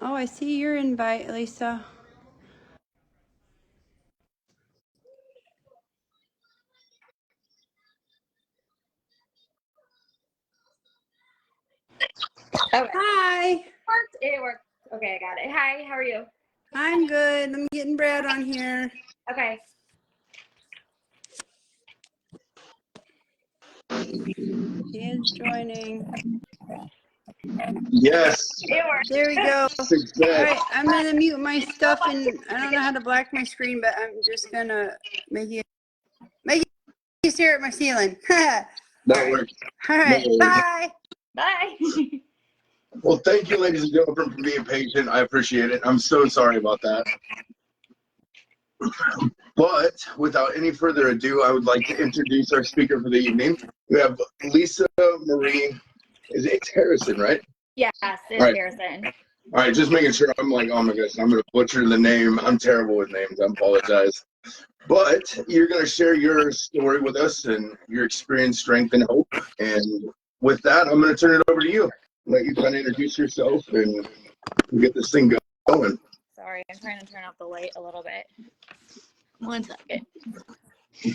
Oh, I see your invite, Lisa. Okay. Hi. It worked. Okay, I got it. Hi, how are you? I'm good. I'm getting Brad on here. Okay. He is joining. Yes. It worked. There we go. Success. All right, I'm gonna mute my stuff, and I don't know how to black my screen, but I'm just gonna make you stare at my ceiling. That works. All right, bye. Bye. Well, thank you, ladies and gentlemen, for being patient. I appreciate it. I'm so sorry about that. But without any further ado, I would like to introduce our speaker for the evening. We have Lisa Marie. Is it Harrison, right? Yes, it's All right. Harrison. All right, just making sure. I'm like, oh my gosh, I'm going to butcher the name. I'm terrible with names. I apologize. But you're going to share your story with us and your experience, strength, and hope. And with that, I'm going to turn it over to you. Let you kind of introduce yourself and get this thing going. Sorry, I'm trying to turn off the light a little bit. 1 second. I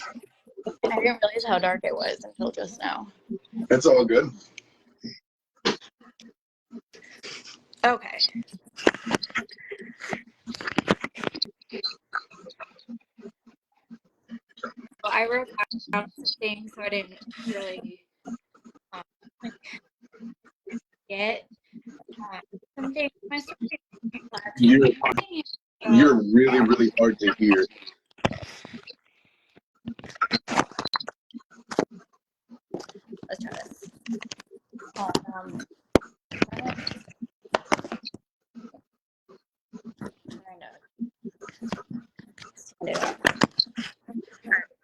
didn't realize how dark it was until just now. It's all good. Okay. Well, I wrote down some things so I didn't really get some things. My story is complex. You're really, really hard to hear. Let's try this.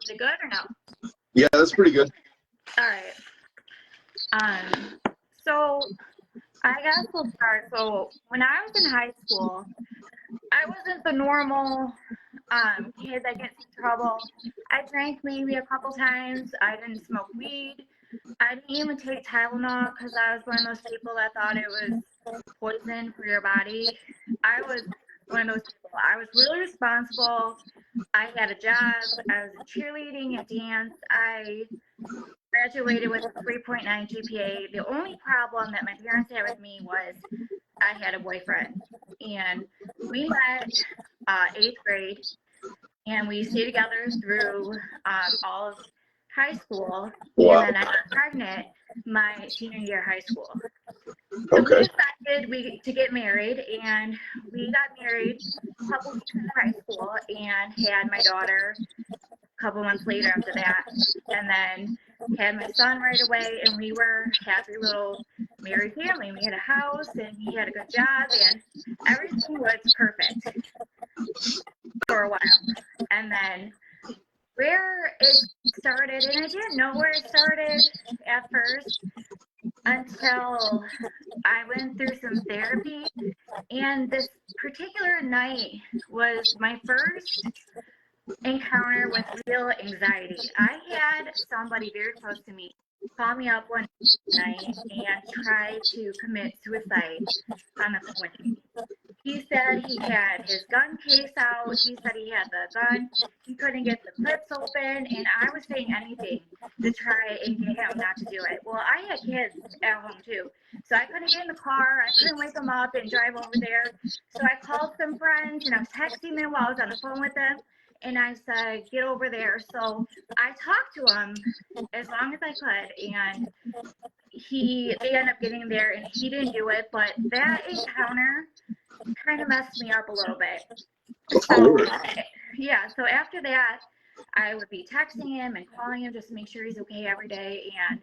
Is it good or no? Yeah, that's pretty good. All right. So I guess we'll start. So when I was in high school, I wasn't the normal kid that gets in trouble. I drank maybe a couple times. I didn't smoke weed. I didn't even take Tylenol because I was one of those people that thought it was poison for your body. I was one of those people. I was really responsible. I had a job. I was in cheerleading, a dance. I graduated with a 3.9 GPA. The only problem that my parents had with me was I had a boyfriend. And we met 8th grade, and we stayed together through all of high school. Wow. And then I got pregnant my senior year of high school. So Okay. we decided to get married, and we got married a couple weeks in high school and had my daughter a couple months later after that, and then had my son right away, and we were a happy little married family. We had a house, and he had a good job, and everything was perfect for a while. And then where it started, and I didn't know where it started at first until I went through some therapy, and this particular night was my first encounter with real anxiety. I had somebody very close to me call me up one night and try to commit suicide on the phone. He said he had his gun case out. He said he had the gun. He couldn't get the clips open, and I was saying anything to try and get him not to do it. Well, I had kids at home too, so I couldn't get in the car. I couldn't wake them up and drive over there. So I called some friends, and I was texting them while I was on the phone with them, and I said, get over there. So I talked to him as long as I could, and they ended up getting there, and he didn't do it. But that encounter kind of messed me up a little bit. So yeah, so after that, I would be texting him and calling him just to make sure he's okay every day. And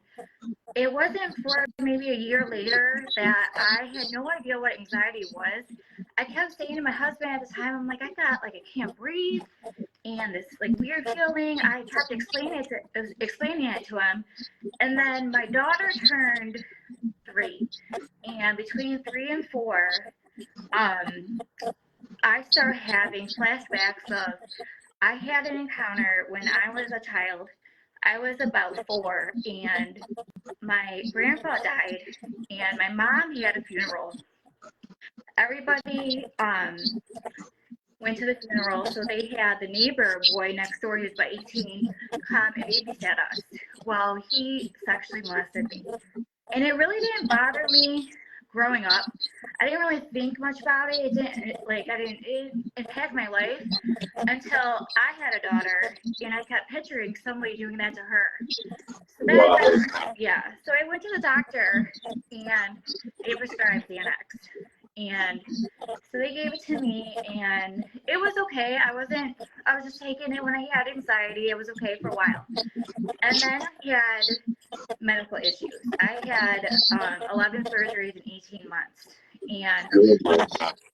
it wasn't for maybe a year later that I had no idea what anxiety was. I kept saying to my husband at the time, I'm like, I can't breathe, and this like weird feeling. I kept explaining it to him, and then my daughter turned 3, and between 3 and 4, I started having flashbacks of I had an encounter when I was a child. I was about 4, and my grandpa died, and my mom had a funeral. Everybody went to the funeral, so they had the neighbor boy next door, he was about 18, come and babysit us while he sexually molested me. And it really didn't bother me growing up. I didn't really think much about it. It didn't impact my life until I had a daughter, and I kept picturing somebody doing that to her. So then, Wow. yeah, so I went to the doctor, and they prescribed Xanax. And so they gave it to me, and it was okay. I was just taking it when I had anxiety. It was okay for a while. And then I had medical issues. I had 11 surgeries in 18 months. And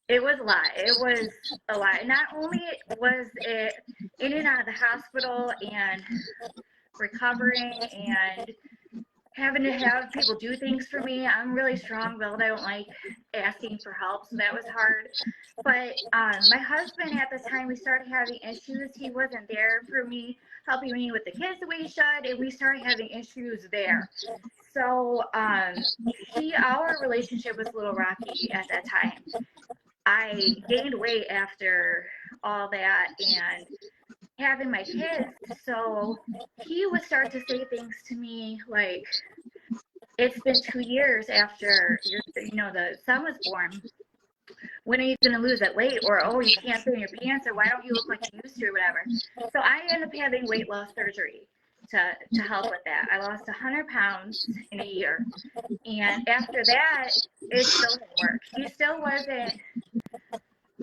it was a lot. It was a lot. Not only was it in and out of the hospital and recovering and having to have people do things for me. I'm really strong-willed. I don't like asking for help, so that was hard. But my husband at the time, we started having issues. He wasn't there for me, helping me with the kids the way he should, and we started having issues there. So our relationship was a little rocky at that time. I gained weight after all that and having my kids, so he would start to say things to me like, it's been 2 years after the son was born. When are you going to lose that weight? Or, oh, you can't fit in your pants, or why don't you look like you used to, or whatever. So I ended up having weight loss surgery to help with that. I lost 100 pounds in a year. And after that, it still didn't work. He still wasn't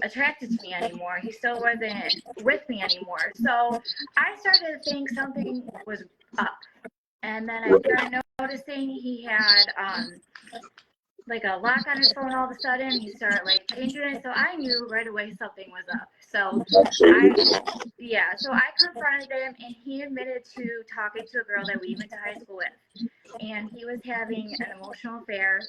attracted to me anymore. He still wasn't with me anymore. So I started to think something was up. And then I started noticing he had like a lock on his phone all of a sudden. He started like changing it. So I knew right away something was up. So so I confronted him, and he admitted to talking to a girl that we went to high school with. And he was having an emotional affair,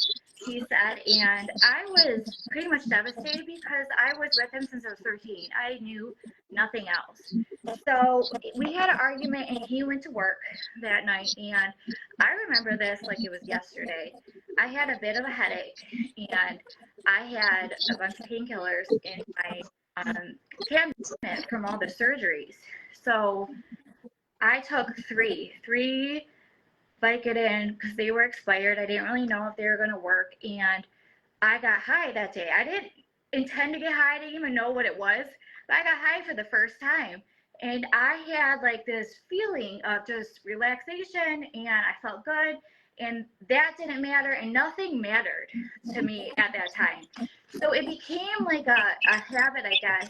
he said, and I was pretty much devastated because I was with him since I was 13. I knew nothing else. So we had an argument, and he went to work that night, and I remember this like it was yesterday. I had a bit of a headache, and I had a bunch of painkillers in my cabinet from all the surgeries. So I took three Vicodin because they were expired. I didn't really know if they were going to work, and I got high that day. I didn't intend to get high. I didn't even know what it was, but I got high for the first time. And I had like this feeling of just relaxation, and I felt good, and that didn't matter, and nothing mattered to me at that time. So it became like a habit, I guess.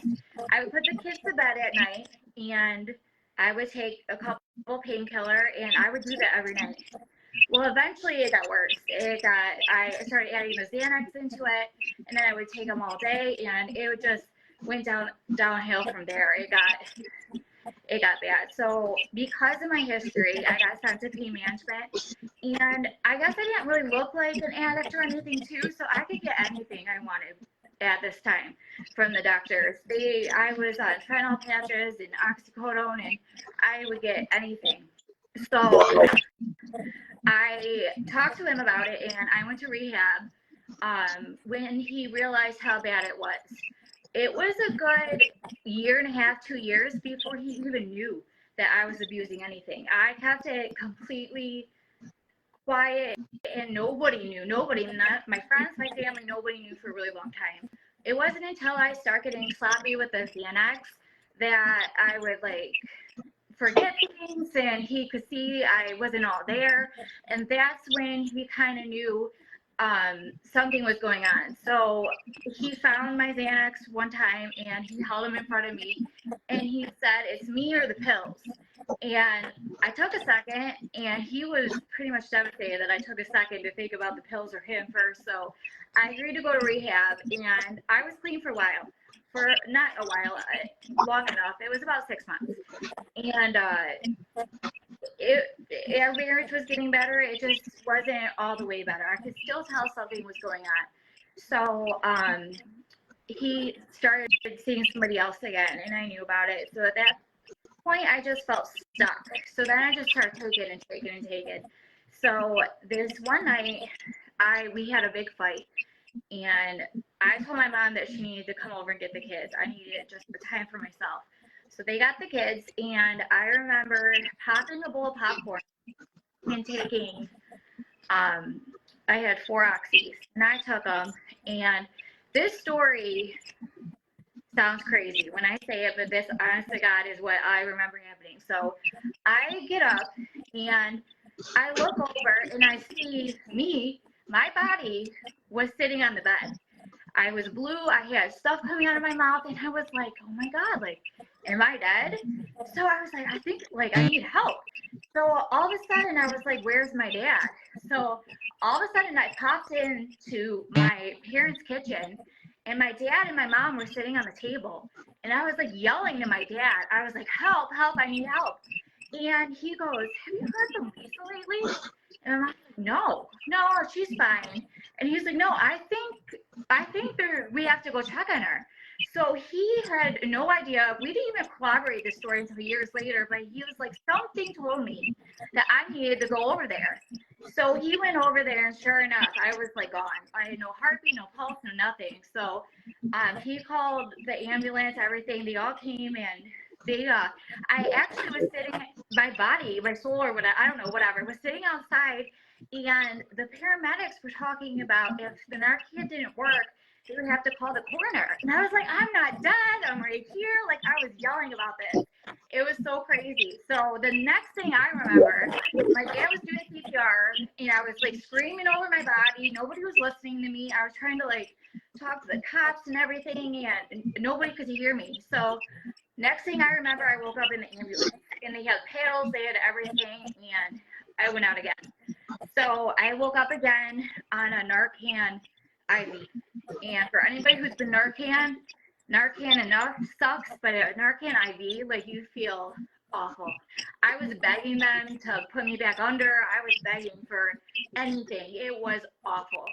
I would put the kids to bed at night, and I would take a couple painkiller, and I would do that every night. Well, eventually it got worse. I started adding the Xanax into it, and then I would take them all day, and it would just went downhill from there. It got bad. So because of my history, I got sent to pain management, and I guess I didn't really look like an addict or anything too, so I could get anything I wanted at this time from the doctors. I was on fentanyl patches and oxycodone, and I would get anything. So I talked to him about it, and I went to rehab when he realized how bad it was. It was a good 1.5 to 2 years before he even knew that I was abusing anything. I kept it completely quiet, and nobody knew. Nobody, not my friends, my family, nobody knew for a really long time. It wasn't until I started getting sloppy with the Xanax that I would like forget things, and he could see I wasn't all there, and that's when he kind of knew something was going on. So he found my Xanax one time, and he held them in front of me, and he said, "It's me or the pills." And I took a second, and he was pretty much devastated that I took a second to think about the pills or him first. So I agreed to go to rehab, and I was clean for a while. For not a while, long enough. It was about 6 months. And our marriage was getting better. It just wasn't all the way better. I could still tell something was going on. So he started seeing somebody else again, and I knew about it. So at that point, I just felt stuck. So then I just started taking. So this one night, we had a big fight, and I told my mom that she needed to come over and get the kids. I needed just the time for myself. So they got the kids, and I remember popping a bowl of popcorn and taking, I had 4 oxys, and I took them. And this story sounds crazy when I say it, but this, honest to God, is what I remember happening. So I get up, and I look over, and I see my body was sitting on the bed. I was blue. I had stuff coming out of my mouth, and I was like, oh my God, like, am I dead? So I was like, I think, like, I need help. So all of a sudden, I was like, where's my dad? So all of a sudden, I popped into my parents' kitchen, and my dad and my mom were sitting on the table. And I was like yelling to my dad. I was like, help, I need help. And he goes, have you heard from Lisa lately? And I'm like, no, she's fine. And he's like, no, I think we have to go check on her. So he had no idea. We didn't even corroborate the story until years later, but he was like, something told me that I needed to go over there. So he went over there, and sure enough, I was like gone. I had no heartbeat, no pulse, no nothing. So he called the ambulance, everything. They all came, and I actually was sitting, my soul or whatever, I don't know, whatever, was sitting outside, and the paramedics were talking about if the Narcan didn't work, they would have to call the coroner. And I was like, I'm not dead, I'm right here. Like, I was yelling about this. It was so crazy. So the next thing I remember, my dad was doing CPR, and I was like screaming over my body. Nobody was listening to me. I was trying to like talk to the cops and everything, and nobody could hear me. So next thing I remember, I woke up in the ambulance, and they had paddles, they had everything, and I went out again. So I woke up again on a Narcan IV. And for anybody who's been Narcan enough sucks, but a Narcan IV, like, you feel awful. I was begging them to put me back under. I was begging for anything. It was awful.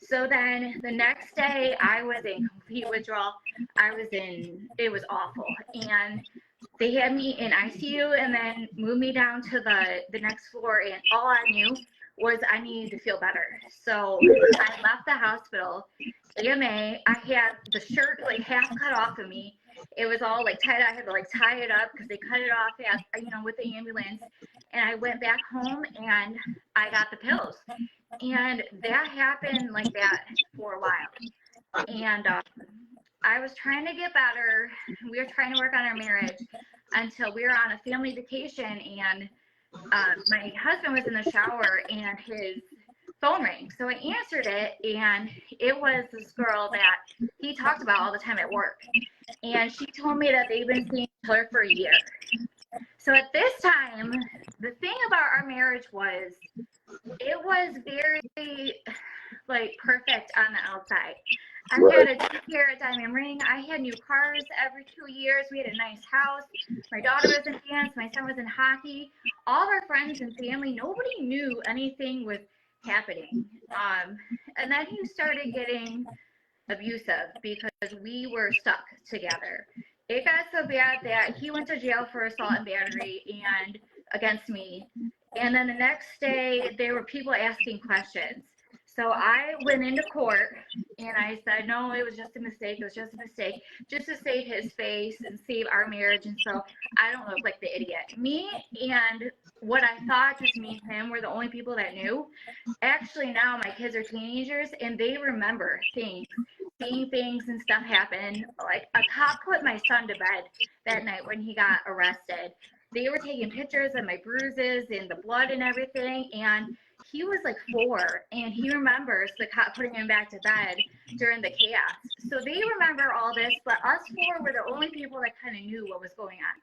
So then the next day, I was in complete withdrawal. It was awful. And they had me in ICU and then moved me down to the next floor. And all I knew was I needed to feel better. So I left the hospital, AMA. I had the shirt like half cut off of me. It was all like tied. I had to like tie it up because they cut it off with the ambulance. And I went back home and I got the pills. And that happened like that for a while. And I was trying to get better. We were trying to work on our marriage until we were on a family vacation, and my husband was in the shower and his phone rang. So I answered it, and it was this girl that he talked about all the time at work. And she told me that they've been seeing each other for a year. So at this time, the thing about our marriage was, it was very like perfect on the outside. I had a 2-carat diamond ring. I had new cars every 2 years. We had a nice house. My daughter was in dance. My son was in hockey. All of our friends and family, nobody knew anything was happening. And then he started getting abusive because we were stuck together. It got so bad that he went to jail for assault and battery and against me. And then the next day, there were people asking questions. So I went into court and I said, no, it was just a mistake. It was just a mistake, just to save his face and save our marriage. And so I don't look like the idiot. Me and what I thought just me and him were the only people that knew. Actually, now my kids are teenagers and they remember things, seeing things and stuff happen. Like a cop put my son to bed that night when he got arrested. They were taking pictures of my bruises and the blood and everything. And he was like 4, and he remembers the cop putting him back to bed during the chaos. So they remember all this, but us 4 were the only people that kind of knew what was going on.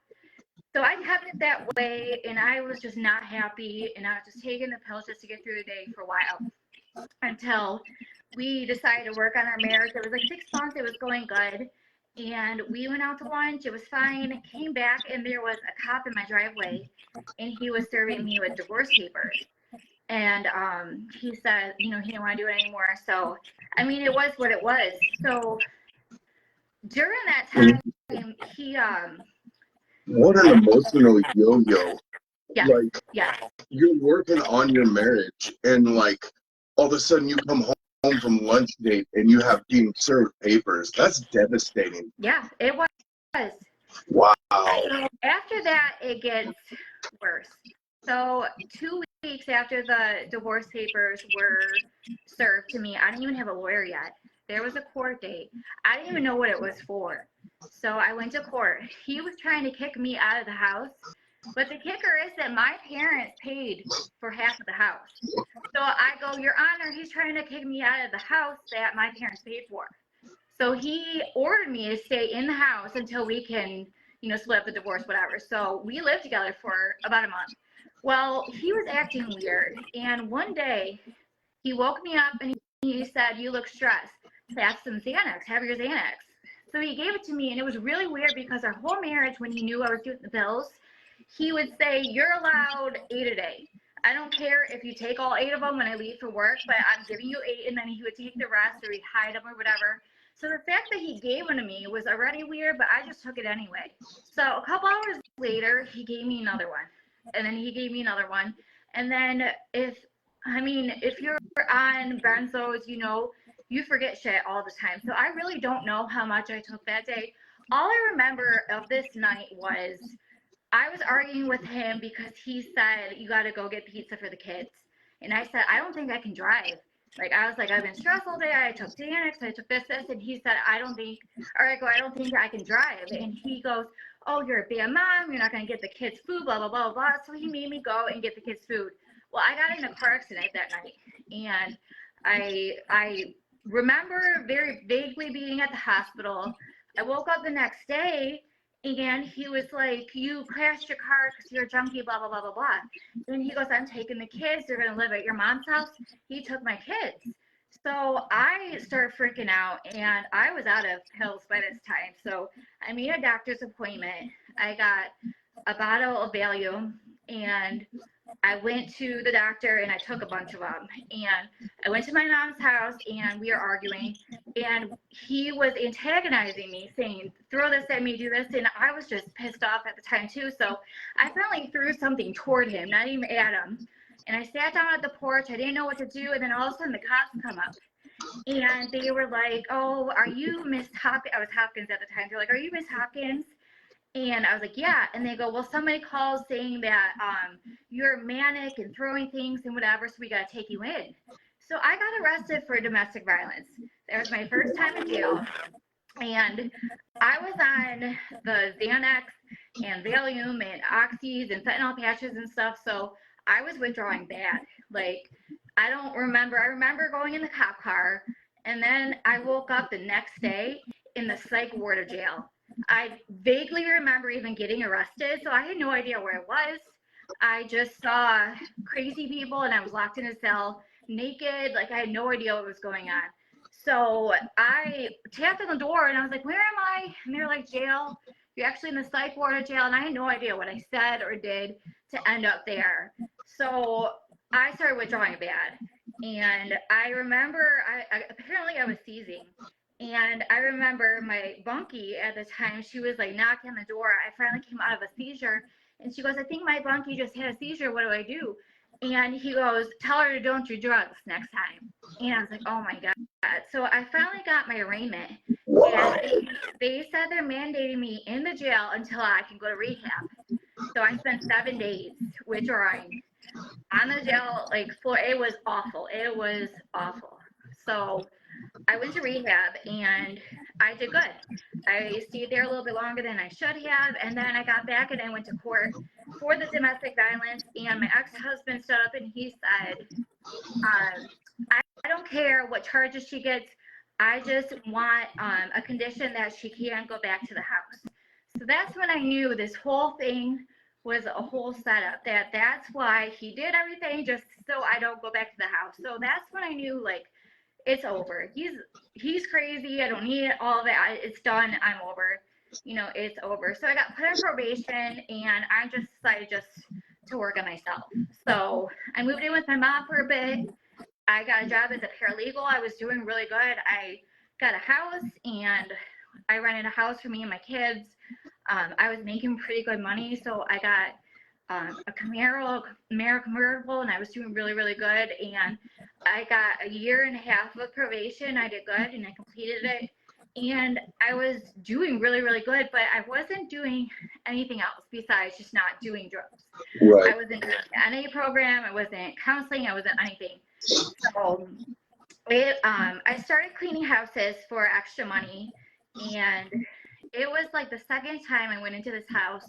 So I kept it that way, and I was just not happy, and I was just taking the pills just to get through the day for a while until we decided to work on our marriage. It was like 6 months, it was going good, and we went out to lunch. It was fine. Came back, and there was a cop in my driveway, and he was serving me with divorce papers. And he said, he didn't want to do it anymore. So, I mean, it was what it was. So during that time, he What an emotional yo-yo. yeah, Like, yeah. you're working on your marriage, and like all of a sudden you come home from lunch date and you have being served papers. That's devastating. Yeah, it was. Wow. So after that, it gets worse. So 2 weeks after the divorce papers were served to me, I didn't even have a lawyer yet. There was a court date. I didn't even know what it was for. So I went to court. He was trying to kick me out of the house. But the kicker is that my parents paid for half of the house. So I go, Your Honor, he's trying to kick me out of the house that my parents paid for. So he ordered me to stay in the house until we can, split up the divorce, whatever. So we lived together for about a month. Well, he was acting weird. And one day he woke me up and he said, You look stressed. Have some Xanax. Have your Xanax. So he gave it to me, and it was really weird because our whole marriage, when he knew I was doing the pills, he would say, You're allowed 8 a day. I don't care if you take all 8 of them when I leave for work, but I'm giving you 8, and then he would take the rest or he'd hide them or whatever. So the fact that he gave them to me was already weird, but I just took it anyway. So a couple hours later, he gave me another one, and then he gave me another one. And then if you're on benzos, you forget shit all the time. So I really don't know how much I took that day. All I remember of this night was I was arguing with him because he said, You got to go get pizza for the kids. And I said, I don't think I can drive. Like, I was like, I've been stressed all day. I took Xanax, I took this. And he said, I don't think I can drive. And he goes, Oh, you're a bad mom. You're not going to get the kids food, blah, blah, blah, blah. So he made me go and get the kids food. Well, I got in a car accident that night. And I remember very vaguely being at the hospital. I woke up the next day, and he was like, You crashed your car because you're a junkie, blah, blah, blah, blah, blah. And he goes, I'm taking the kids. They're going to live at your mom's house. He took my kids. So I started freaking out, and I was out of pills by this time. So I made a doctor's appointment. I got a bottle of Valium, and I went to the doctor, and I took a bunch of them. And I went to my mom's house, and we were arguing. And he was antagonizing me, saying, Throw this at me, do this. And I was just pissed off at the time, too. So I finally threw something toward him, not even at him. And I sat down at the porch. I didn't know what to do. And then all of a sudden, the cops come up. And they were like, Oh, are you Miss Hopkins? I was Hopkins at the time. They're like, Are you Miss Hopkins? And I was like, Yeah. And they go, Well, somebody calls saying that you're manic and throwing things and whatever, so we got to take you in. So I got arrested for domestic violence. That was my first time in jail. And I was on the Xanax and Valium and Oxys and fentanyl patches and stuff. So I was withdrawing bad. Like, I remember going in the cop car, and then I woke up the next day in the psych ward of jail. I vaguely remember even getting arrested, so I had no idea where I was. I just saw crazy people, and I was locked in a cell, naked. Like, I had no idea what was going on. So I tapped on the door, and I was like, Where am I? And they were like, Jail. You're actually in the psych ward of jail. And I had no idea what I said or did to end up there. So I started withdrawing bad. And I remember, apparently I was seizing. And I remember my bunkie at the time, she was like knocking on the door. I finally came out of a seizure, and she goes, I think my bunkie just had a seizure. What do I do? And he goes, Tell her to don't do drugs next time. And I was like, Oh my God. So I finally got my arraignment. And they said they're mandating me in the jail until I can go to rehab. So I spent 7 days withdrawing on the jail floor. It was awful. It was awful. So I went to rehab, and I did good. I stayed there a little bit longer than I should have, and then I got back and I went to court for the domestic violence, and my ex-husband stood up and he said, I don't care what charges she gets. I just want a condition that she can't go back to the house. So that's when I knew this whole thing was a whole setup, that's why he did everything just so I don't go back to the house. So that's when I knew, like, it's over. He's crazy. I don't need all of it. It's done. I'm over. You know, it's over. So I got put on probation, and I just decided just to work on myself. So I moved in with my mom for a bit. I got a job as a paralegal. I was doing really good. I got a house, and I rented a house for me and my kids. I was making pretty good money, so I got a Camaro convertible, and I was doing really, really good. And I got a year and a half of probation. I did good, and I completed it. And I was doing really, really good, but I wasn't doing anything else besides just not doing drugs. Right. I wasn't doing the NA program. I wasn't counseling. I wasn't anything. So I started cleaning houses for extra money, and it was like the second time I went into this house,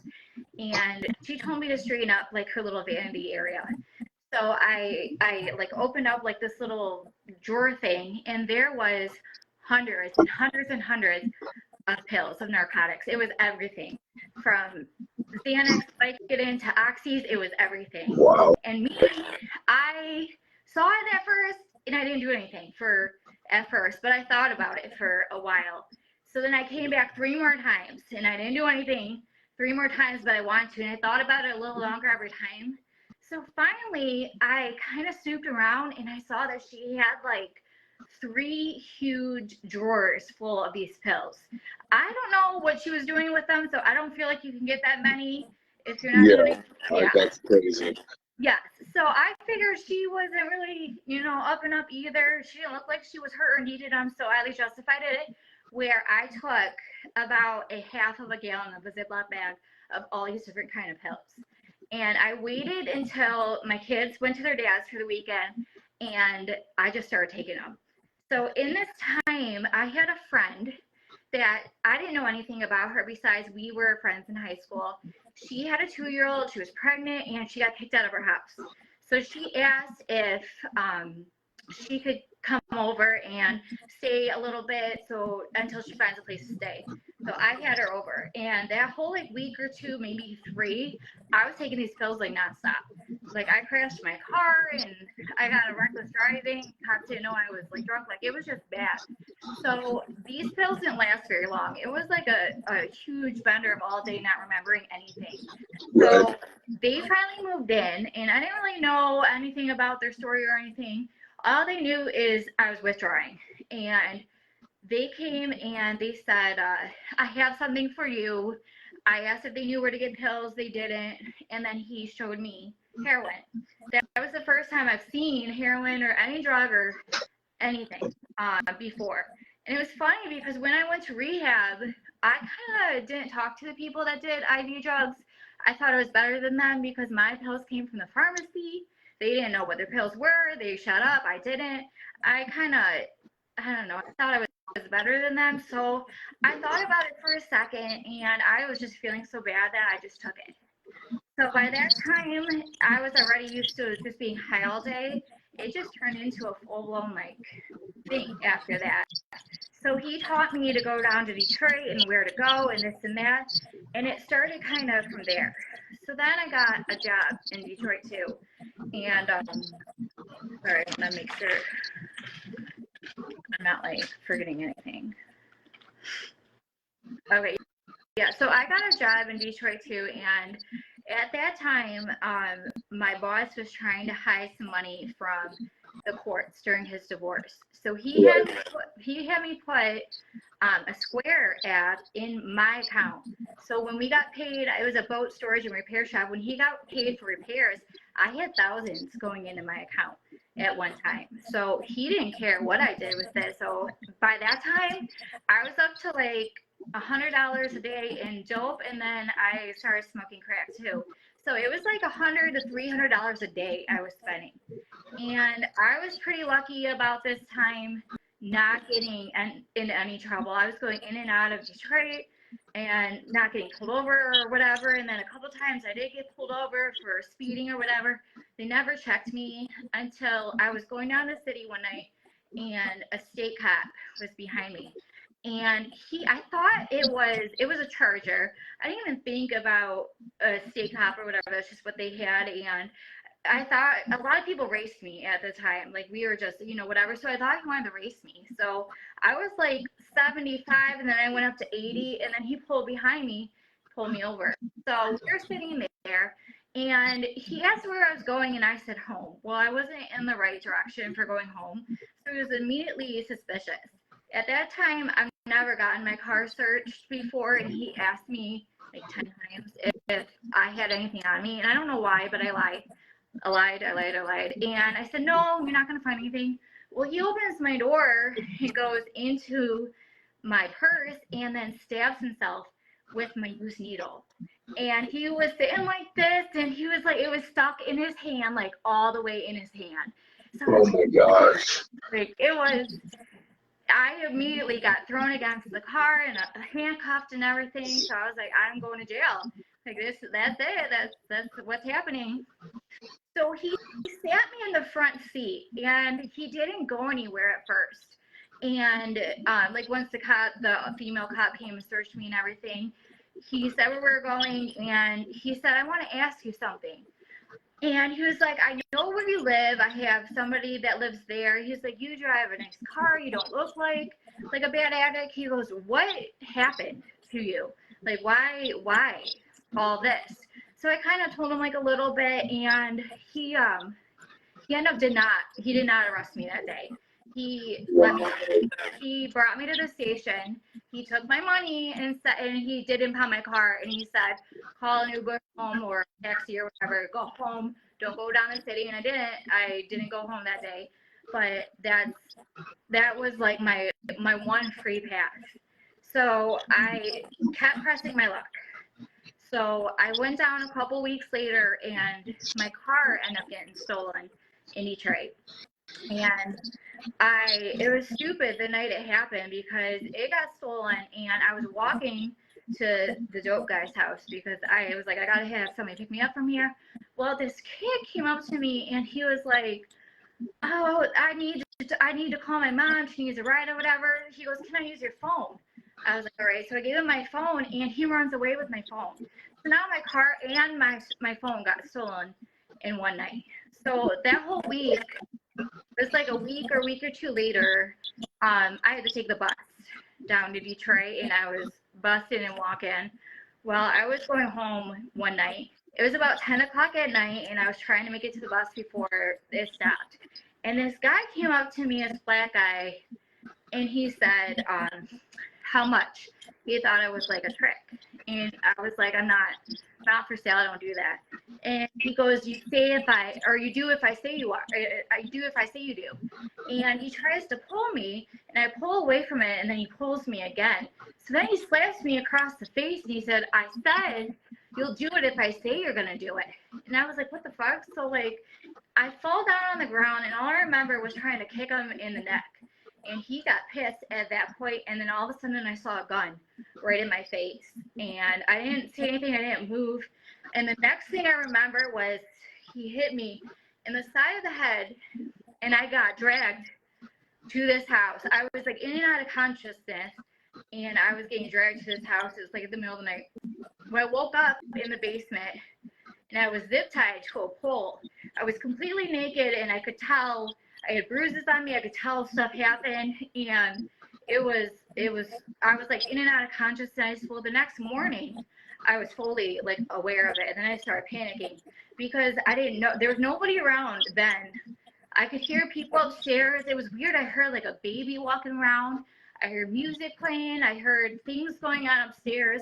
and she told me to straighten up like her little vanity area. So I like opened up like this little drawer thing, and there was hundreds and hundreds and hundreds of pills of narcotics. It was everything from Xanax, Vicodin to Oxys. It was everything. Wow. And me, I saw it at first, and I didn't do anything at first, but I thought about it for a while. So then I came back 3 more times, and I didn't do anything 3 more times, but I wanted to, and I thought about it a little longer every time. So finally, I kind of snooped around, and I saw that she had like 3 huge drawers full of these pills. I don't know what she was doing with them, so I don't feel like you can get that many if you're not doing it. Like, that's crazy. Yes. So I figured she wasn't really, up and up either. She didn't look like she was hurt or needed them, so I at least justified it, where I took about a half of a gallon of a Ziploc bag of all these different kind of pills. And I waited until my kids went to their dad's for the weekend, and I just started taking them. So in this time, I had a friend that I didn't know anything about her besides we were friends in high school. She had a 2-year-old, she was pregnant, and she got kicked out of her house. So she asked if she could come over and stay a little bit until she finds a place to stay. So I had her over, and that whole like week or 2, maybe 3, I was taking these pills like nonstop. Like I crashed my car, and I got a reckless driving. Cops didn't know I was like drunk. Like it was just bad. So these pills didn't last very long. It was like a huge bender of all day not remembering anything. So they finally moved in, and I didn't really know anything about their story or anything. All they knew is I was withdrawing, and they came and they said, I have something for you. I asked if they knew where to get pills. They didn't. And then he showed me heroin. That was the first time I've seen heroin or any drug or anything before. And it was funny because when I went to rehab, I kind of didn't talk to the people that did IV drugs. I thought I was better than them because my pills came from the pharmacy. They didn't know what their pills were. They shut up. I didn't. I don't know. I thought I was better than them. So I thought about it for a second, and I was just feeling so bad that I just took it. So by that time, I was already used to just being high all day. It just turned into a full-blown like thing after that. So he taught me to go down to Detroit and where to go and this and that. And it started kind of from there. So then I got a job in Detroit too. And sorry, I want to make sure I'm not like forgetting anything. Okay. Yeah, so I got a job in Detroit too, and at that time, my boss was trying to hide some money from the courts during his divorce. So he had me put a Square app in my account. So when we got paid, it was a boat storage and repair shop. When he got paid for repairs, I had thousands going into my account at one time. So he didn't care what I did with it. So by that time, I was up to like $100 a day in dope, and then I started smoking crack too. So it was like $100 to $300 a day I was spending. And I was pretty lucky about this time not getting into any trouble. I was going in and out of Detroit and not getting pulled over or whatever. And then a couple times I did get pulled over for speeding or whatever. They never checked me until I was going down the city one night and a state cop was behind me. And I thought it was a Charger. I didn't even think about a state cop or whatever. That's just what they had. And I thought a lot of people raced me at the time. Like we were just, whatever. So I thought he wanted to race me. So I was like 75 and then I went up to 80 and then he pulled behind me, pulled me over. So we were sitting there and he asked where I was going and I said home. Well, I wasn't in the right direction for going home. So he was immediately suspicious. At that time, I've never gotten my car searched before and he asked me like 10 times if I had anything on me. And I don't know why, but I lied. I lied. And I said, no, you're not going to find anything. Well, he opens my door, he goes into my purse and then stabs himself with my used needle. And he was sitting like this and he was like, it was stuck in his hand, like all the way in his hand. So Oh my gosh. like, I immediately got thrown against the car and handcuffed and everything. So I was like, I'm going to jail. Like that's it. That's what's happening. So he sat me in the front seat and he didn't go anywhere at first. And like once the female cop came and searched me and everything, he said where we were going and he said, I want to ask you something. And he was like, I know where you live. I have somebody that lives there. He's like, you drive a nice car. You don't look like a bad addict. He goes, what happened to you? Like, why all this? So I kind of told him like a little bit, and he ended up did not arrest me that day. He brought me to the station. He took my money and he did impound my car and he said, call an Uber home or a taxi or whatever, go home, don't go down the city. And I didn't go home that day, but that was like my one free pass. So I kept pressing my luck. So I went down a couple weeks later and my car ended up getting stolen in Detroit. And it was stupid the night it happened because it got stolen and I was walking to the dope guy's house because I was like, I gotta have somebody pick me up from here. Well, this kid came up to me and he was like, oh, I need to call my mom. She needs a ride or whatever. He goes, can I use your phone? I was like, all right. So I gave him my phone and he runs away with my phone. So now my car and my phone got stolen in one night. So that whole week, it was like a week or two later, I had to take the bus down to Detroit and I was busing and walking. Well, I was going home one night. It was about 10 o'clock at night and I was trying to make it to the bus before it stopped. And this guy came up to me, this black guy, and he said, how much? He thought it was like a trick. And I was like, I'm not for sale. I don't do that. And he goes, you do if I say you are. I do if I say you do. And he tries to pull me, and I pull away from it, and then he pulls me again. So then he slaps me across the face, and he said, I said, you'll do it if I say you're going to do it. And I was like, what the fuck? So, like, I fall down on the ground, and all I remember was trying to kick him in the neck. And he got pissed at that point, and then all of a sudden I saw a gun right in my face. And I didn't say anything, I didn't move. And the next thing I remember was he hit me in the side of the head, and I got dragged to this house. I was like in and out of consciousness, and I was getting dragged to this house. It was like in the middle of the night. When I woke up in the basement, and I was zip tied to a pole. I was completely naked, and I could tell I had bruises on me. I could tell stuff happened, and I was like in and out of consciousness. Well, the next morning, I was fully like aware of it, and then I started panicking because I didn't know there was nobody around then. I could hear people upstairs. It was weird. I heard like a baby walking around. I heard music playing. I heard things going on upstairs,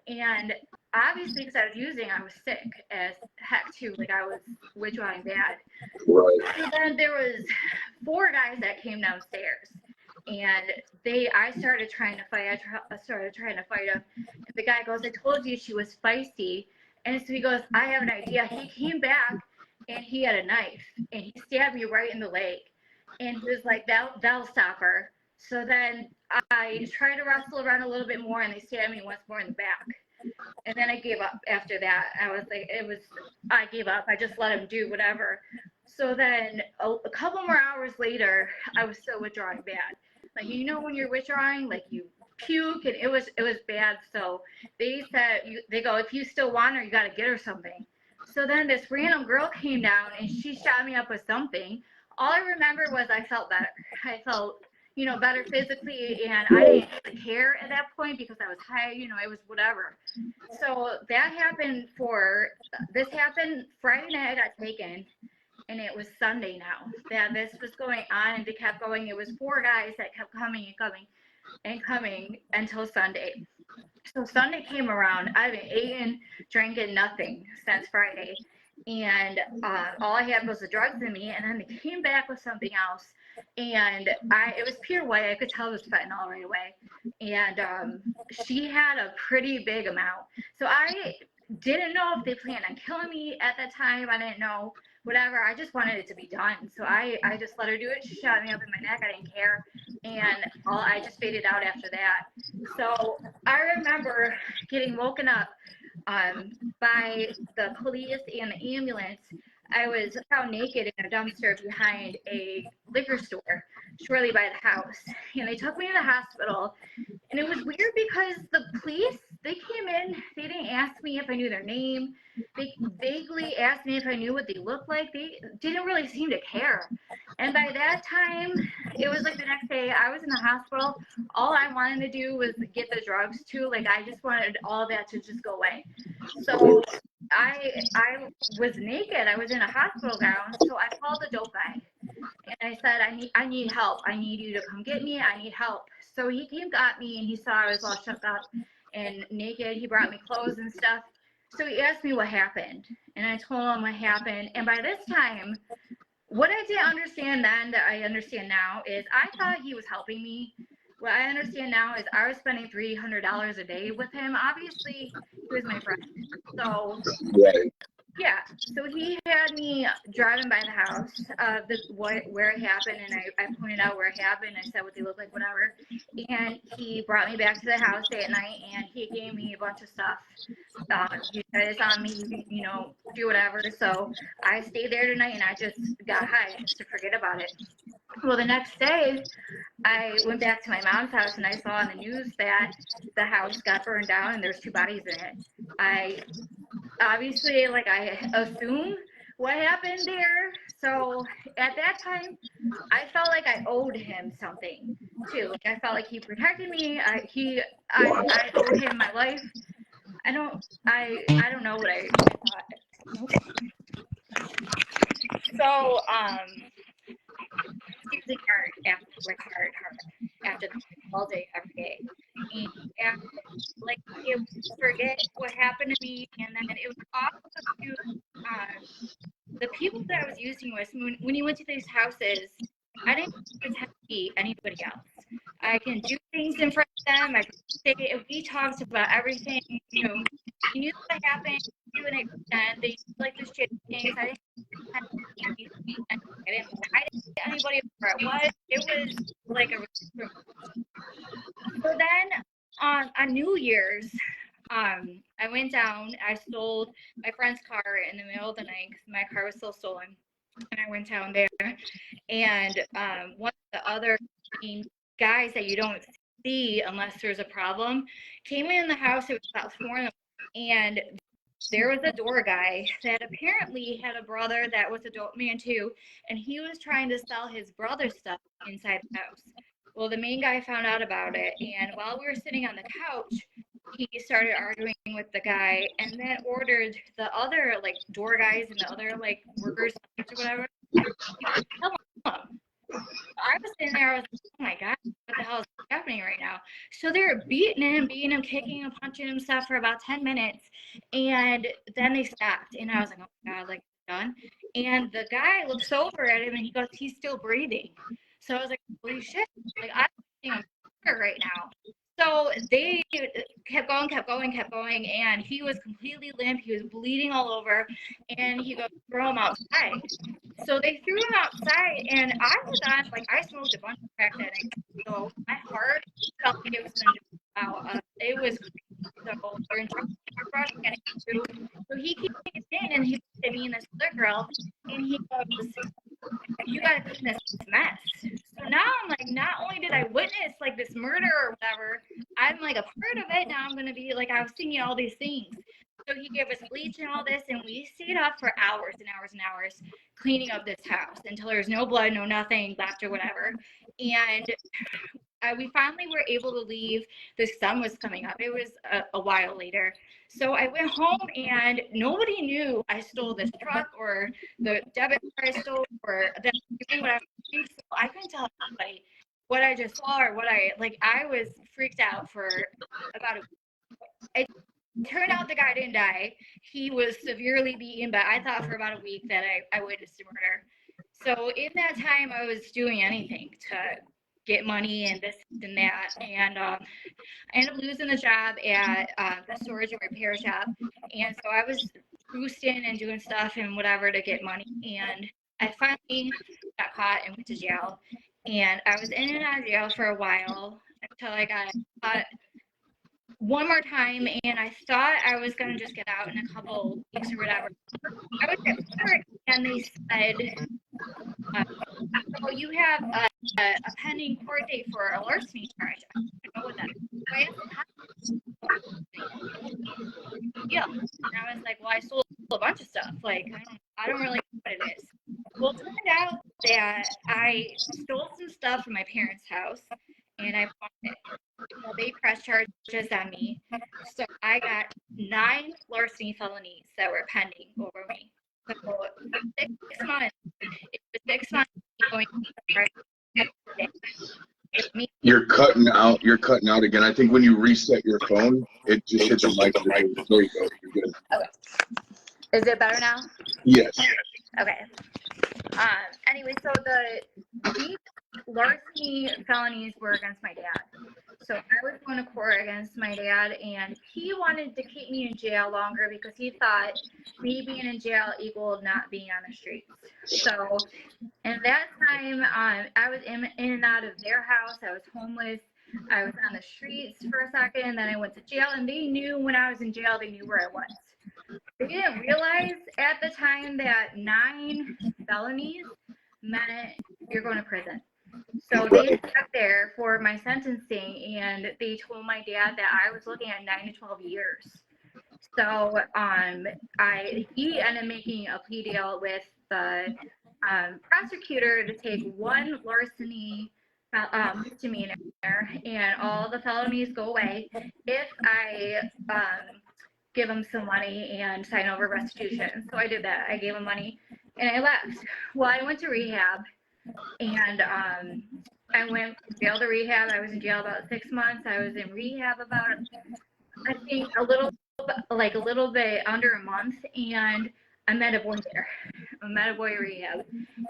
and obviously because I was using, I was sick as heck too. Like I was withdrawing bad. Right. So then there was 4 guys that came downstairs, and I started trying to fight. I started trying to fight him. And the guy goes, I told you she was feisty. And so he goes, I have an idea. He came back and he had a knife and he stabbed me right in the leg. And he was like, that'll stop her. So then I tried to wrestle around a little bit more and they stabbed me once more in the back. And then I gave up after that. I was like, I gave up. I just let him do whatever. So then a couple more hours later, I was still withdrawing bad. Like, when you're withdrawing, like you puke, and it was bad. So they said, they go, if you still want her, you got to get her something. So then this random girl came down and she shot me up with something. All I remember was I felt better. I felt, better physically, and I didn't really care at that point because I was high, it was whatever. So this happened Friday night. I got taken, and it was Sunday now that this was going on, and it kept going. It was 4 guys that kept coming and coming and coming until Sunday. So Sunday came around. I've been eating, drinking nothing since Friday. And all I had was the drugs in me. And then they came back with something else. And it was pure white. I could tell it was fentanyl right away. And she had a pretty big amount. So I didn't know if they planned on killing me at that time. I didn't know, whatever. I just wanted it to be done. So I just let her do it. She shot me up in my neck. I didn't care. And I just faded out after that. So I remember getting woken up by the police and the ambulance. I was found naked in a dumpster behind a liquor store shortly by the house. And they took me to the hospital. And it was weird because the police, they came in, they didn't ask me if I knew their name. They vaguely asked me if I knew what they looked like. They didn't really seem to care. And by that time, it was like the next day, I was in the hospital. All I wanted to do was get the drugs too. Like, I just wanted all that to just go away. So I was naked. I was in a hospital gown. So I called the dope guy. And I said, I need help. I need you to come get me. I need help. So he came, got me, and he saw I was all shook up and naked. He brought me clothes and stuff. So he asked me what happened. And I told him what happened. And by this time, what I didn't understand then that I understand now is I thought he was helping me. What I understand now is I was spending $300 a day with him. Obviously, he was my friend. So, Right. yeah. So he had me driving by the house, where it happened, and I pointed out where it happened. I said what they looked like, whatever. And he brought me back to the house at night, and he gave me a bunch of stuff. He said it's on me, do whatever. So I stayed there tonight, and I just got high just to forget about it. Well, the next day, I went back to my mom's house, and I saw on the news that the house got burned down, and there's 2 bodies in it. I obviously, I assume what happened there. So at that time, I felt like I owed him something too. I felt like he protected me. I owed him my life. I don't know what I thought. So it's hard after all day, every day. And you forget what happened to me, and then it was awful to the people that I was using with. When you went to these houses, I didn't pretend to be anybody else. I can do things in front of them. I can say, we talked about everything. You knew what happened. You didn't pretend. They like the shit things. I didn't pretend to be anything. I didn't lie to anybody where it was. It was like a. So then on New Year's, I went down. I stole my friend's car in the middle of the night because my car was still stolen. And I went down there, and one of the other guys that you don't see unless there's a problem came in the house. It was about 4 in the morning, and there was a door guy that apparently had a brother that was a dope man too, and he was trying to sell his brother's stuff inside the house. Well, the main guy found out about it, and while we were sitting on the couch, he started arguing with the guy, and then ordered the other door guys and the other workers or whatever to kill him. I was sitting there, I was like, oh my God, what the hell is happening right now? So they were beating him, kicking him, punching him stuff for about 10 minutes. And then they stopped. And I was like, oh my God, done. And the guy looks over at him and he goes, he's still breathing. So I was like, holy shit, I'm here right now. So they kept going, and he was completely limp. He was bleeding all over, and he goes, throw him outside. So they threw him outside, and I was on, I smoked a bunch of crack that night, so my heart felt like it was going to out. It was, so we're in trouble. So he came in, and he looked at me and this other girl, and he goes, you got to clean this mess. So now I'm like, not only did I witness this murder or whatever, was thinking all these things. So he gave us bleach and all this, and we stayed up for hours and hours and hours cleaning up this house until there was no blood, no nothing left or whatever. And we finally were able to leave. The sun was coming up. It was a while later. So I went home and nobody knew I stole this truck or the debit card I stole or that I was doing what I was doing. So I couldn't tell anybody what I just saw or what I was freaked out for about a week. It turned out the guy didn't die. He was severely beaten, but I thought for about a week that I witnessed a murder. So in that time, I was doing anything to get money and this and that. And I ended up losing the job at the storage and repair shop. And so I was boosting and doing stuff and whatever to get money. And I finally got caught and went to jail. And I was in and out of jail for a while until I got caught one more time, and I thought I was going to just get out in a couple weeks or whatever. I was at court, and they said, oh, you have a pending court date for a larceny charge. I don't know what that is. Yeah. And I was like, well, I stole a bunch of stuff. Like, I don't really know what it is. Well, it turned out that I stole some stuff from my parents' house, and I bought it. Well, they pressed charges on me. So I got 9 larceny felonies that were pending over me. So for 6 months, it was 6 months going to You're cutting out. You're cutting out again. I think when you reset your phone, it just hit the mic. There you go. You're good. Okay. Is it better now? Yes. Okay. Anyway, so these larceny felonies were against my dad. So I was going to court against my dad, and he wanted to keep me in jail longer because he thought me being in jail equaled not being on the streets. So in that time, I was in and out of their house. I was homeless. I was on the streets for a second, and then I went to jail, and they knew when I was in jail, they knew where I was. They didn't realize at the time that 9 felonies meant you're going to prison. So they sat there for my sentencing, and they told my dad that I was looking at 9 to 12 years. So he ended up making a plea deal with the prosecutor to take 1 larceny misdemeanor and all the felonies go away if I give him some money and sign over restitution. So I did that. I gave him money and I left. Well, I went to rehab. And I went from jail to rehab. I was in jail about 6 months. I was in rehab about, I think, a little bit under a month. And I met a boy there. I met a boy at rehab.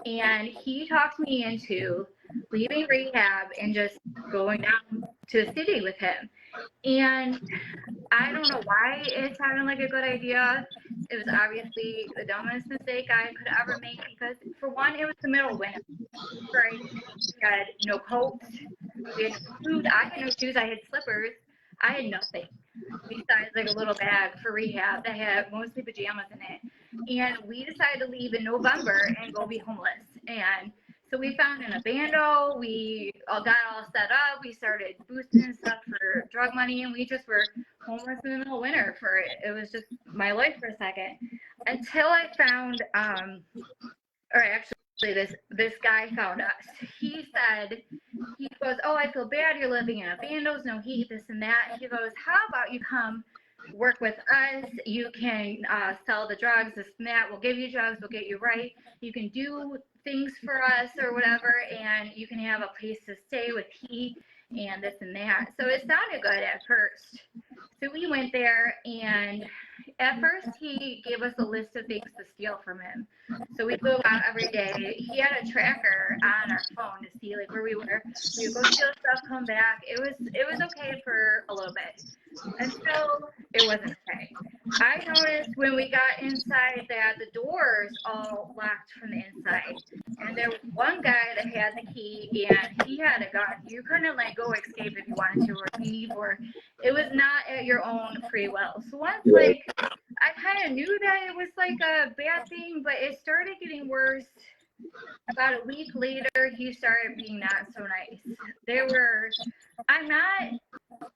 And he talked me into leaving rehab and just going down to the city with him. And I don't know why it sounded like a good idea. It was obviously the dumbest mistake I could ever make because, for one, it was the middle of winter. Right? We had no coats. We had no food. I had no shoes. I had slippers. I had nothing besides like a little bag for rehab that had mostly pajamas in it. And we decided to leave in November and go be homeless. And so we found an abando. We all got all set up. We started boosting stuff for drug money, and we just were homeless in the middle of winter for it. It was just my life for a second until I found, this guy found us. He said, he goes, oh, I feel bad. You're living in abandos, no heat, this and that. He goes, how about you come work with us? You can sell the drugs, this and that. We'll give you drugs. We'll get you right. You can do things for us or whatever, and you can have a place to stay with heat and this and that. So it sounded good at first. So we went there, and at first he gave us a list of things to steal from him. So we go out every day. He had a tracker on our phone to see like where we were. We would go steal stuff, come back. It was okay for a little bit until it wasn't okay. I noticed when we got inside that the doors all locked from the inside. And there was one guy that had the key, and he had a gun. You couldn't like go escape if you wanted to or leave, or it was not at your own free will. So once like I kind of knew that it was like a bad thing, but it started getting worse. About a week later, he started being not so nice. I'm not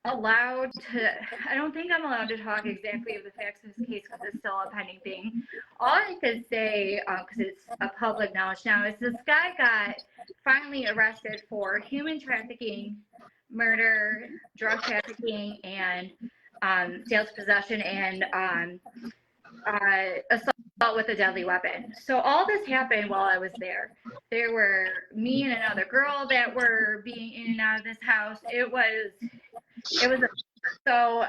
allowed to, I don't think I'm allowed to talk exactly of the facts of this case because it's still a pending thing. All I could say, because it's a public knowledge now, is this guy got finally arrested for human trafficking, murder, drug trafficking, and sales possession, and assault with a deadly weapon. So all this happened while I was there. There were me and another girl that were being in and out of this house. It was so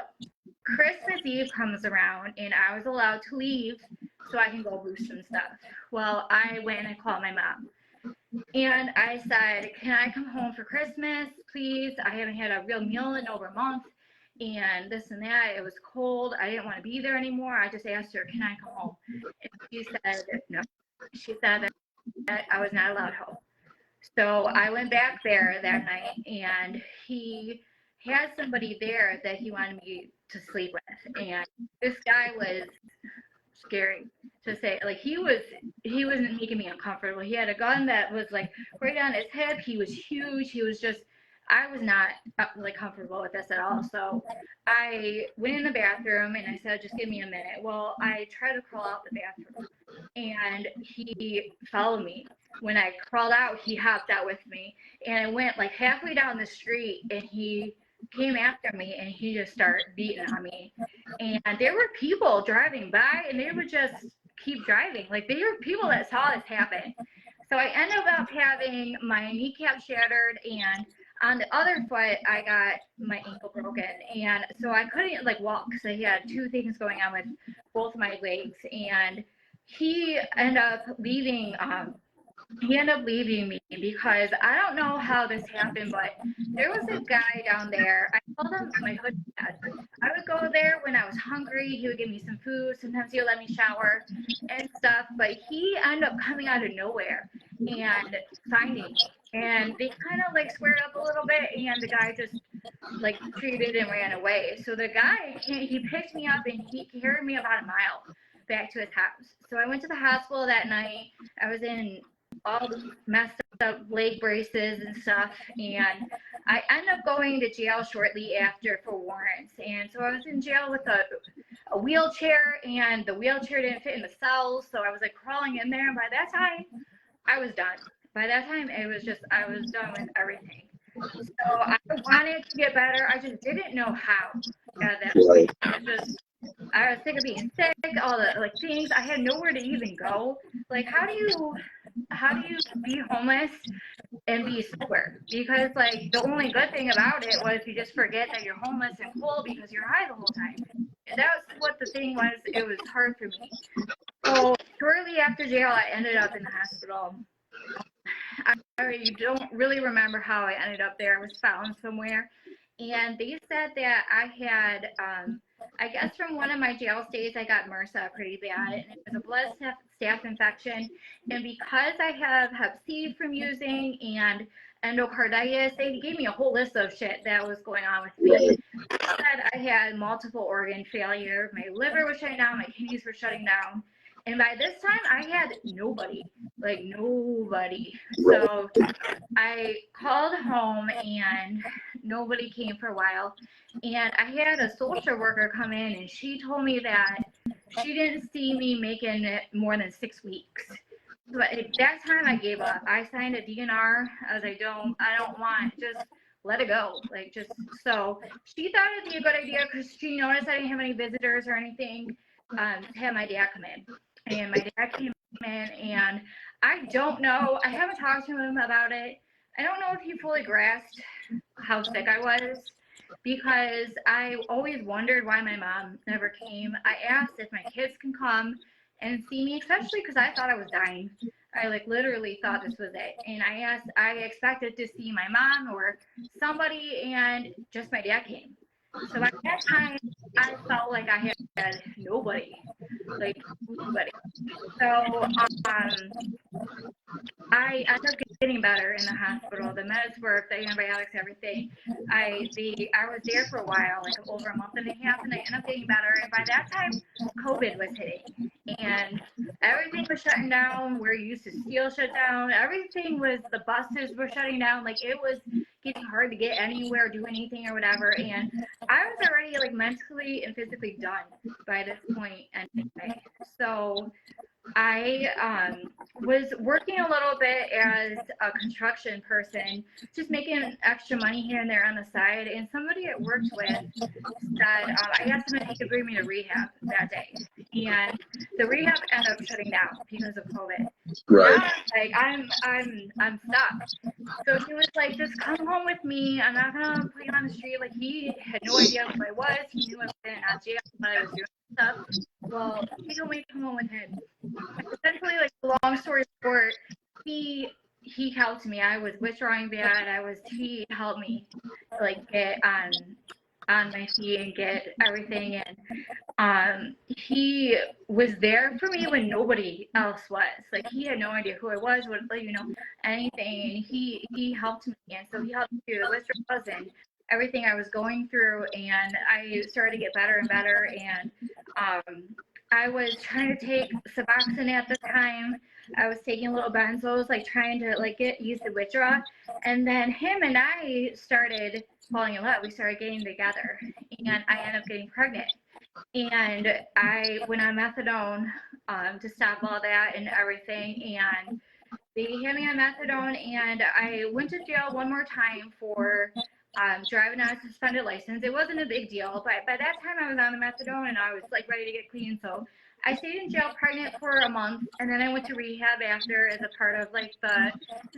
Christmas Eve comes around and I was allowed to leave so I can go boost some stuff. Well, I went and I called my mom. And I said, can I come home for Christmas, please? I haven't had a real meal in over a month. And this and that. It was cold. I didn't want to be there anymore. I just asked her, can I come home? And she said no. She said that I was not allowed home. So I went back there that night, and he had somebody there that he wanted me to sleep with. And this guy was scary to say. Like, he wasn't making me uncomfortable. He had a gun that was like right on his hip. He was huge. He was just, I was not like comfortable with this at all. So I went in the bathroom and I said, just give me a minute. Well, I tried to crawl out the bathroom and he followed me. When I crawled out, he hopped out with me, and I went like halfway down the street and he came after me and he just started beating on me. And there were people driving by and they would just keep driving. Like, they were people that saw this happen. So I ended up having my kneecap shattered, and on the other foot, I got my ankle broken. And so I couldn't like walk. So he had two things going on with both my legs. And he ended up leaving me because I don't know how this happened, but there was a guy down there. I called him my hood dad. I would go there when I was hungry. He would give me some food. Sometimes he would let me shower and stuff. But he ended up coming out of nowhere and finding me. And they kind of like squared up a little bit, and the guy just like retreated and ran away. So the guy, he picked me up and he carried me about a mile back to his house. So I went to the hospital that night. I was in all the messed up leg braces and stuff, and I ended up going to jail shortly after for warrants. And so I was in jail with a wheelchair, and the wheelchair didn't fit in the cells, so I was like crawling in there, and by that time I was done. By that time it was just, I was done with everything. So I wanted to get better. I just didn't know how at that point. I was sick of being sick, all the like things. I had nowhere to even go. Like, how do you be homeless and be sober? Because like the only good thing about it was you just forget that you're homeless and cool because you're high the whole time. And that's what the thing was. It was hard for me. So shortly after jail, I ended up in the hospital. I don't really remember how I ended up there. I was found somewhere, and they said that I had, I guess from one of my jail stays, I got MRSA pretty bad, and it was a blood staph infection. And because I have Hep C from using and endocarditis, they gave me a whole list of shit that was going on with me. They said I had multiple organ failure. My liver was shutting down. My kidneys were shutting down. And by this time, I had nobody, like nobody. So I called home and nobody came for a while. And I had a social worker come in, and she told me that she didn't see me making it more than 6 weeks. But at that time, I gave up. I signed a DNR. I was like, I don't want, just let it go. Like, just, so she thought it'd be a good idea because she noticed I didn't have any visitors or anything, to have my dad come in. And my dad came in, and I don't know, I haven't talked to him about it. I don't know if he fully grasped how sick I was, because I always wondered why my mom never came. I asked if my kids can come and see me, especially because I thought I was dying. I like literally thought this was it. And I expected to see my mom or somebody, and just my dad came. So at that time, I felt like I had nobody, like nobody. So I ended up getting better in the hospital. The meds worked, the antibiotics, everything. I was there for a while, like over a month and a half, and I ended up getting better. And by that time, COVID was hitting, and everything was shutting down. Where you used to steal shut down. Everything was, the buses were shutting down. Like, it was getting hard to get anywhere, do anything or whatever. And I was already like mentally and physically done by this point anyway. So I was working a little bit as a construction person, just making extra money here and there on the side. And somebody I worked with said, I asked him if he could bring me to rehab that day. And the rehab ended up shutting down because of COVID. Right. Now, like I'm stuck. So he was like, just come home with me. I'm not gonna put you on the street. Like he had no idea who I was. He knew I was in jail, but I was doing stuff. Well, he told me to come home with him. Essentially, like long story short, he helped me. I was withdrawing bad. He helped me like get on my feet and get everything. And he was there for me when nobody else was. Like he had no idea who I was, anything. And he helped me, and so he helped me through the withdrawals and everything I was going through. And I started to get better and better. And I was trying to take Suboxone at the time. I was taking little benzos, like trying to like get used to withdrawal. And then him and I started falling in love. We started getting together, and I ended up getting pregnant. And I went on methadone to stop all that and everything. And they had me on methadone, and I went to jail one more time for driving on a suspended license. It wasn't a big deal, but by that time I was on the methadone and I was like ready to get clean. So I stayed in jail pregnant for a month, and then I went to rehab after as a part of like the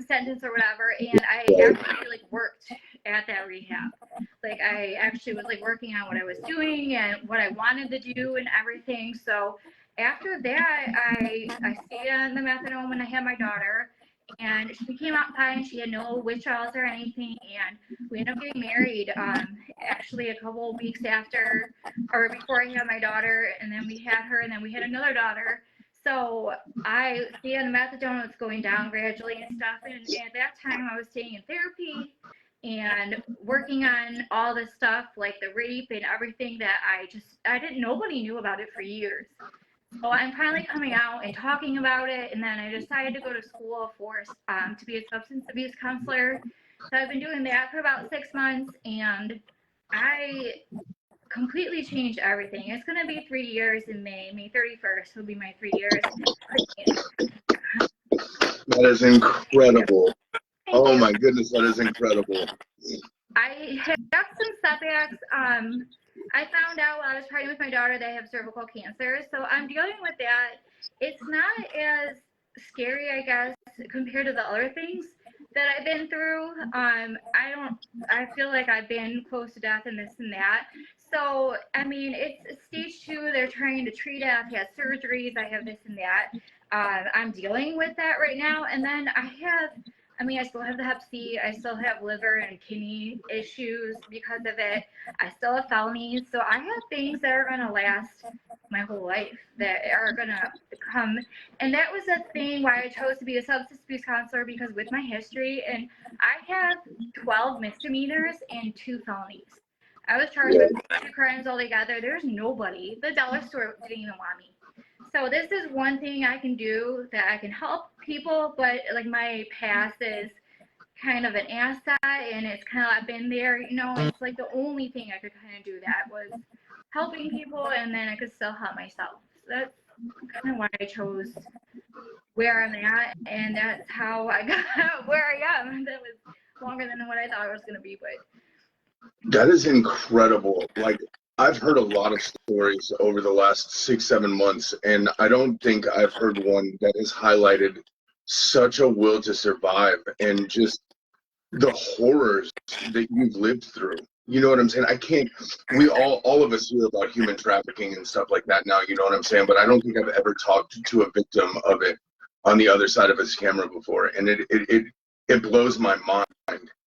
sentence or whatever. And I actually like worked at that rehab. Like I actually was like working on what I was doing and what I wanted to do and everything. So after that, I stayed on the methadone when I had my daughter. And she came out fine. She had no withdrawals or anything, and we ended up getting married. Actually, a couple of weeks after, or before I had my daughter, and then we had her, and then we had another daughter. So I stayed on the methadone. It's going down gradually and stuff. And at that time, I was staying in therapy and working on all this stuff, like the rape and everything that nobody knew about it for years. So I'm finally coming out and talking about it, and then I decided to go to school to be a substance abuse counselor. So I've been doing that for about 6 months, and I completely changed everything. It's going to be 3 years in May 31st will be my 3 years. That is incredible. Oh my goodness, that is incredible. I had some setbacks. I found out while I was pregnant with my daughter that I have cervical cancer, so I'm dealing with that. It's not as scary, I guess, compared to the other things that I've been through. I feel like I've been close to death and this and that. So, I mean, it's stage 2. They're trying to treat it. I've had surgeries. I have this and that. I'm dealing with that right now. And then I still have the Hep C. I still have liver and kidney issues because of it. I still have felonies. So I have things that are going to last my whole life that are going to come. And that was the thing why I chose to be a substance abuse counselor, because with my history, and I have 12 misdemeanors and 2 felonies. I was charged with 2 crimes altogether. There's nobody. The dollar store didn't even want me. So this is one thing I can do that I can help people, but like my past is kind of an asset, and it's kind of, I've been there, it's like the only thing I could kind of do that was helping people, and then I could still help myself. So that's kind of why I chose where I'm at, and that's how I got where I am. That was longer than what I thought it was going to be, but. That is incredible. Like, I've heard a lot of stories over the last 6-7 months, and I don't think I've heard one that has highlighted such a will to survive and just the horrors that you've lived through. You know what I'm saying? We all of us hear about human trafficking and stuff like that now, you know what I'm saying? But I don't think I've ever talked to a victim of it on the other side of his camera before. And it blows my mind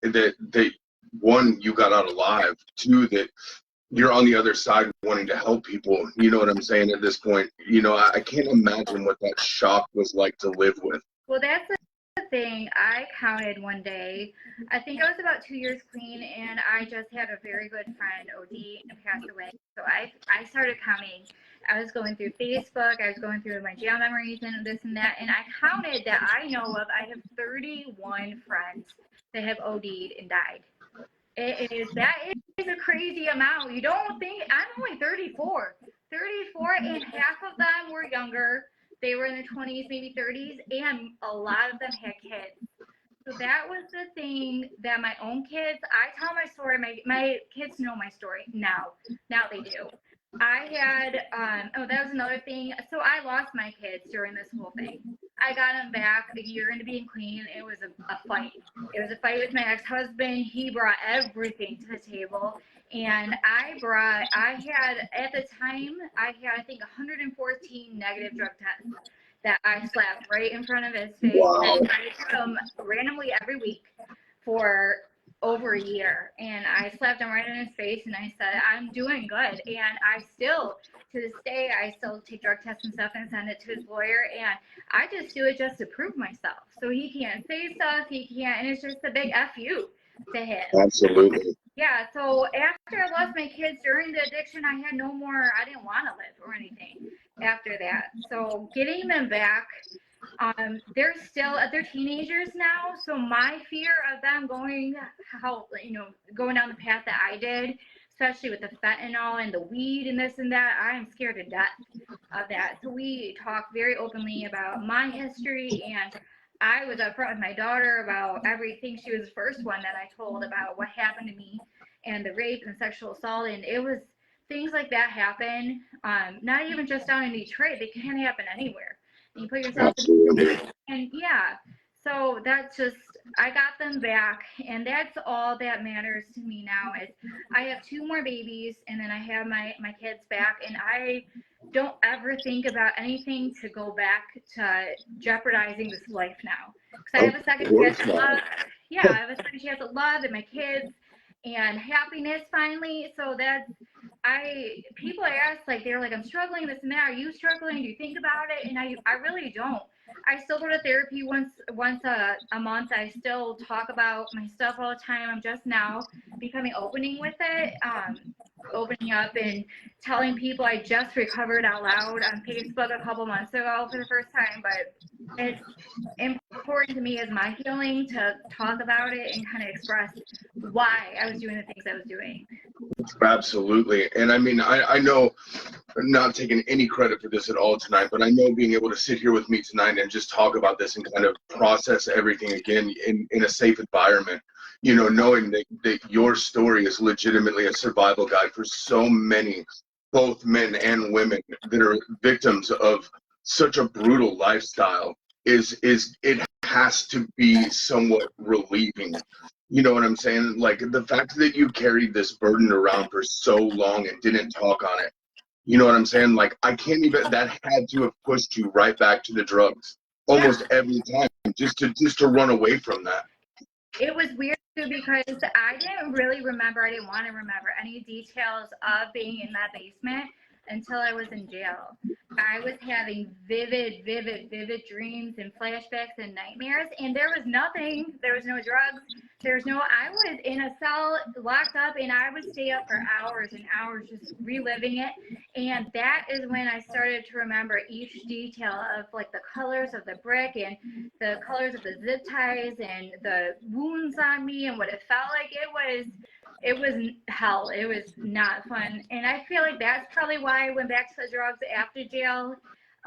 that one, you got out alive, 2, that you're on the other side wanting to help people. You know what I'm saying? At this point, I can't imagine what that shock was like to live with. Well, that's the thing. I counted one day. I think I was about 2 years clean, and I just had a very good friend OD and pass away. So I started counting. I was going through Facebook. I was going through my jail memories and this and that, and I counted that I know of. I have 31 friends that have OD'd and died. That is a crazy amount. You don't think I'm only 34. 34, and half of them were younger. They were in their 20s, maybe 30s, and a lot of them had kids. So that was the thing that my own kids, I tell my story, my kids know my story now. Now they do. I had, that was another thing. So I lost my kids during this whole thing. I got them back a year into being clean. It was a fight. It was a fight with my ex-husband. He brought everything to the table. And I had, at the time, I think, 114 negative drug tests that I slapped right in front of his face. Wow. And I took them randomly every week for over a year. And I slapped him right in his face and I said, I'm doing good. And I still, to this day, I still take drug tests and stuff and send it to his lawyer. And I just do it just to prove myself. So he can't say stuff, he can't, and it's just a big F you to him. Absolutely. Yeah, so after I lost my kids during the addiction, I had no more, I didn't want to live or anything after that. So getting them back, they're teenagers now. So my fear of them going down the path that I did, especially with the fentanyl and the weed and this and that, I am scared to death of that. So we talk very openly about my history, and I was upfront with my daughter about everything. She was the first one that I told about what happened to me and the rape and sexual assault. And it was things like that happen, not even just down in Detroit. They can happen anywhere. And you put yourself Absolutely. and yeah. So that's just, I got them back, and that's all that matters to me now is I have 2 more babies, and then I have my kids back, and I don't ever think about anything to go back to jeopardizing this life now. Because I have a second chance at love. Yeah, I have a second chance at love and my kids and happiness finally. So that's, people ask, like, they're like, I'm struggling, this and that. Are you struggling? Do you think about it? And I really don't. I still go to therapy once a month. I still talk about my stuff all the time. I'm just now becoming opening with it, opening up and telling people I just recovered out loud on Facebook a couple months ago for the first time. But it's important to me as my healing to talk about it and kind of express why I was doing the things I was doing. Absolutely. And I mean, I know, I'm not taking any credit for this at all tonight, but I know being able to sit here with me tonight and just talk about this and kind of process everything again in a safe environment, knowing that your story is legitimately a survival guide for so many, both men and women, that are victims of such a brutal lifestyle, it has to be somewhat relieving. You know what I'm saying? Like, the fact that you carried this burden around for so long and didn't talk on it. You know what I'm saying? Like, I can't even, that had to have pushed you right back to the drugs almost every time, just to run away from that. It was weird too because I didn't really remember, I didn't want to remember any details of being in that basement until I was in jail. I was having vivid dreams and flashbacks and nightmares, and there was nothing, there was no drugs, I was in a cell locked up, and I would stay up for hours and hours just reliving it. And that is when I started to remember each detail of, like, the colors of the brick and the colors of the zip ties and the wounds on me and what it felt like. It was hell. It was not fun. And I feel like that's probably why I went back to the drugs after jail.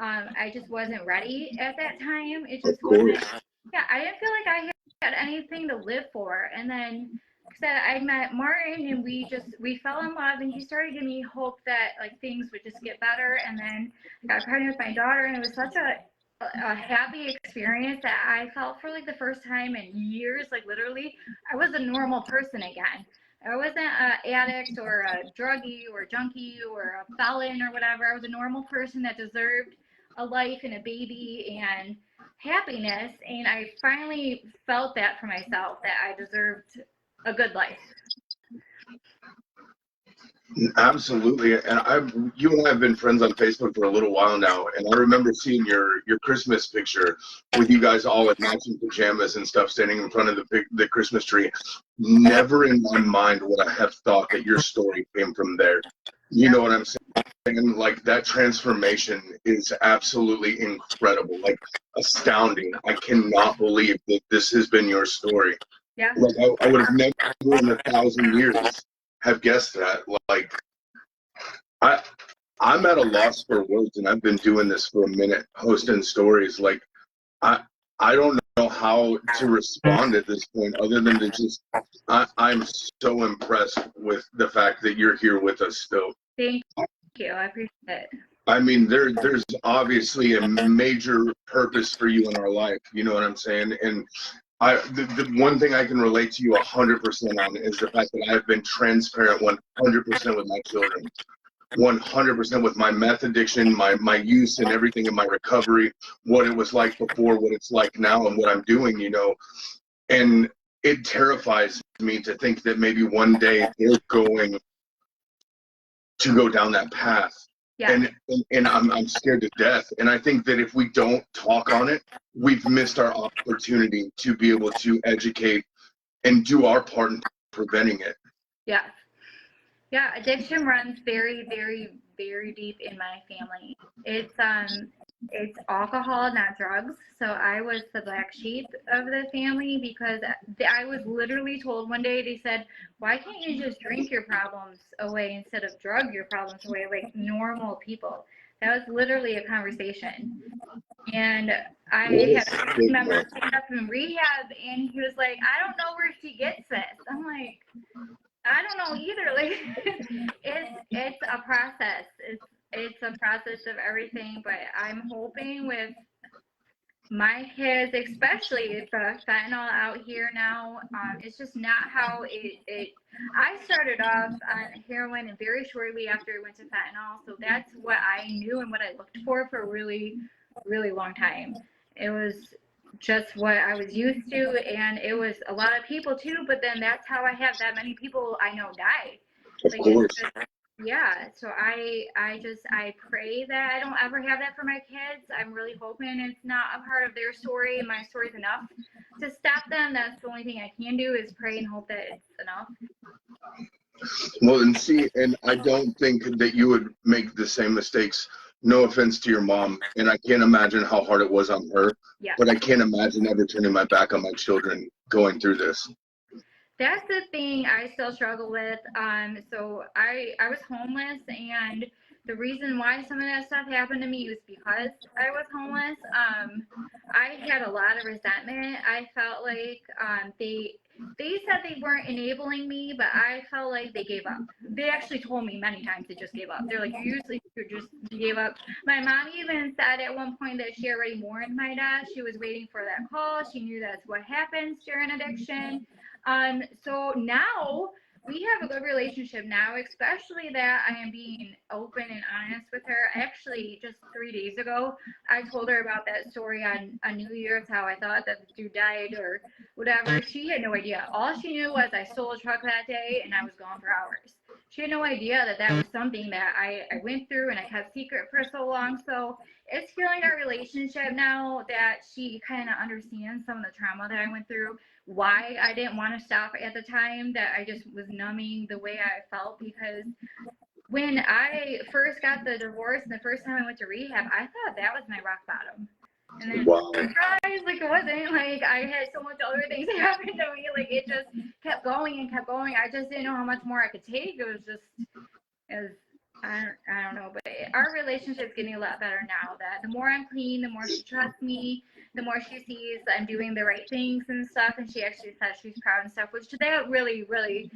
I just wasn't ready at that time. It just wasn't, I didn't feel like I had anything to live for. And then I met Martin, and we fell in love, and he started giving me hope that, like, things would just get better. And then I got pregnant with my daughter, and it was such a happy experience that I felt for, like, the first time in years. Like, literally, I was a normal person again. I wasn't an addict or a druggie or a junkie or a felon or whatever. I was a normal person that deserved a life and a baby and happiness. And I finally felt that for myself, that I deserved a good life. Absolutely. And you and I have been friends on Facebook for a little while now, and I remember seeing your Christmas picture with you guys all in matching pajamas and stuff, standing in front of the Christmas tree. Never in my mind would I have thought that your story came from there. You know what I'm saying? Like, that transformation is absolutely incredible, like astounding. I cannot believe that this has been your story. Yeah. Like, I would have never in 1,000 years have guessed that. Like, I I'm at a loss for words, and I've been doing this for a minute, hosting stories. Like, I I don't know how to respond at this point, other than to just I'm so impressed with the fact that you're here with us still. Thank you. I appreciate it. I mean, there's obviously a major purpose for you in our life. You know what I'm saying? And the one thing I can relate to you 100% on is the fact that I've been transparent 100% with my children, 100% with my meth addiction, my use and everything in my recovery, what it was like before, what it's like now, and what I'm doing, you know. And it terrifies me to think that maybe one day they're going to go down that path. Yeah. And I'm scared to death. And I think that if we don't talk on it, we've missed our opportunity to be able to educate and do our part in preventing it. Yeah. Yeah, addiction runs very, very, very deep in my family. It's alcohol, not drugs. So I was the black sheep of the family because I was literally told one day, they said, why can't you just drink your problems away instead of drug your problems away like normal people? That was literally a conversation. And I had a family member stand up in rehab, and he was like, I don't know where she gets this. I'm like, I don't know either. Like, it's a process. It's a process of everything. But I'm hoping with my kids, especially the fentanyl out here now, it's just not how it. I started off on heroin, and very shortly after I went to fentanyl. So that's what I knew and what I looked for a really, really long time. It was just what I was used to, and it was a lot of people too, but then that's how I have that many people I know die. Of course. Yeah, so I pray that I don't ever have that for my kids. I'm really hoping it's not a part of their story, and my story's enough to stop them. That's the only thing I can do is pray and hope that it's enough. Well, and see, and I don't think that you would make the same mistakes. No offense to your mom, and I can't imagine how hard it was on her. Yeah. But I can't imagine ever turning my back on my children going through this. That's the thing I still struggle with. So I was homeless, and the reason why some of that stuff happened to me was because I was homeless. I had a lot of resentment. I felt like they said they weren't enabling me, but I felt like they gave up. They actually told me many times they just gave up. They're like, you gave up. My mom even said at one point that she already warned my dad. She was waiting for that call. She knew that's what happens during addiction. So now we have a good relationship now, especially that I am being open and honest with her. Actually, just 3 days ago, I told her about that story on New Year's, how I thought that the dude died or whatever. She had no idea. All she knew was I stole a truck that day and I was gone for hours. She had no idea that that was something that I went through and I kept secret for so long. So it's feeling our relationship now that she kind of understands some of the trauma that I went through, why I didn't want to stop at the time, that I just was numbing the way I felt. Because when I first got the divorce and the first time I went to rehab, I thought that was my rock bottom. And then surprise, like it wasn't. Like I had so much other things happen to me. Like it just kept going and kept going. I just didn't know how much more I could take. It was just, I don't know. But our relationship's getting a lot better now. That the more I'm clean, the more she trusts me, the more she sees I'm doing the right things and stuff. And she actually says she's proud and stuff, which that really, really,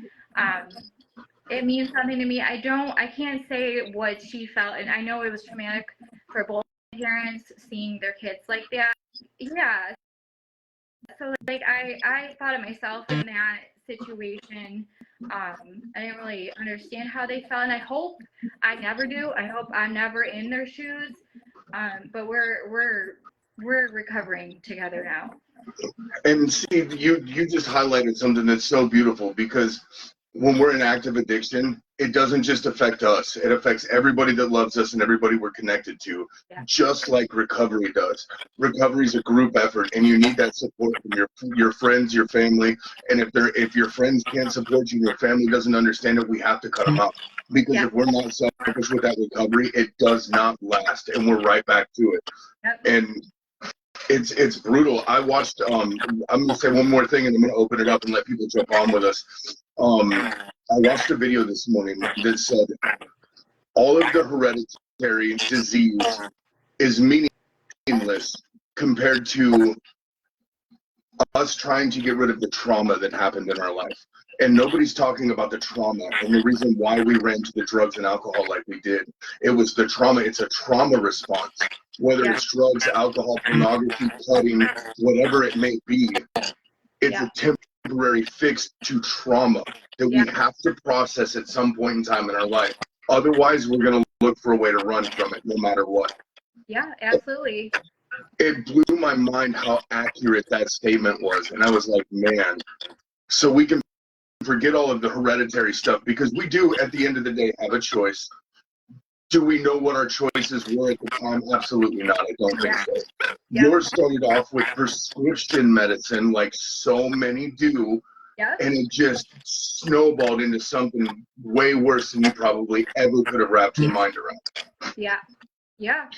it means something to me. I can't say what she felt, and I know it was traumatic for both parents seeing their kids like that. Yeah. So like I thought of myself in that situation. I didn't really understand how they felt, and I hope I never do. I hope I'm never in their shoes. But we're recovering together now. And Steve, you just highlighted something that's so beautiful, because when we're in active addiction, it doesn't just affect us. It affects everybody that loves us and everybody we're connected to, Yeah. just like recovery does. Recovery is a group effort, and you need that support from your friends, your family. And if your friends can't support you, your family doesn't understand it, we have to cut them out. Because Yeah. if we're not selfish with that recovery, it does not last, and we're right back to it. Yep. And it's brutal. I watched. I'm gonna say one more thing, and I'm gonna open it up and let people jump on with us. I watched a video this morning that said all of the hereditary disease is meaningless compared to us trying to get rid of the trauma that happened in our life. And nobody's talking about the trauma and the reason why we ran to the drugs and alcohol like we did. It was the trauma. It's a trauma response, whether Yeah. it's drugs, alcohol, pornography, cutting, whatever it may be. It's Yeah. a temporary fix to trauma that Yeah. we have to process at some point in time in our life. Otherwise, we're going to look for a way to run from it no matter what. Yeah, absolutely. It blew my mind how accurate that statement was. And I was like, man, so we can forget all of the hereditary stuff, because we do, at the end of the day, have a choice. Do we know what our choices were at the time? Absolutely not. I don't think so. Yeah. Yours started off with prescription medicine, like so many do, Yeah. and it just snowballed into something way worse than you probably ever could have wrapped your mind around. Yeah. Yeah.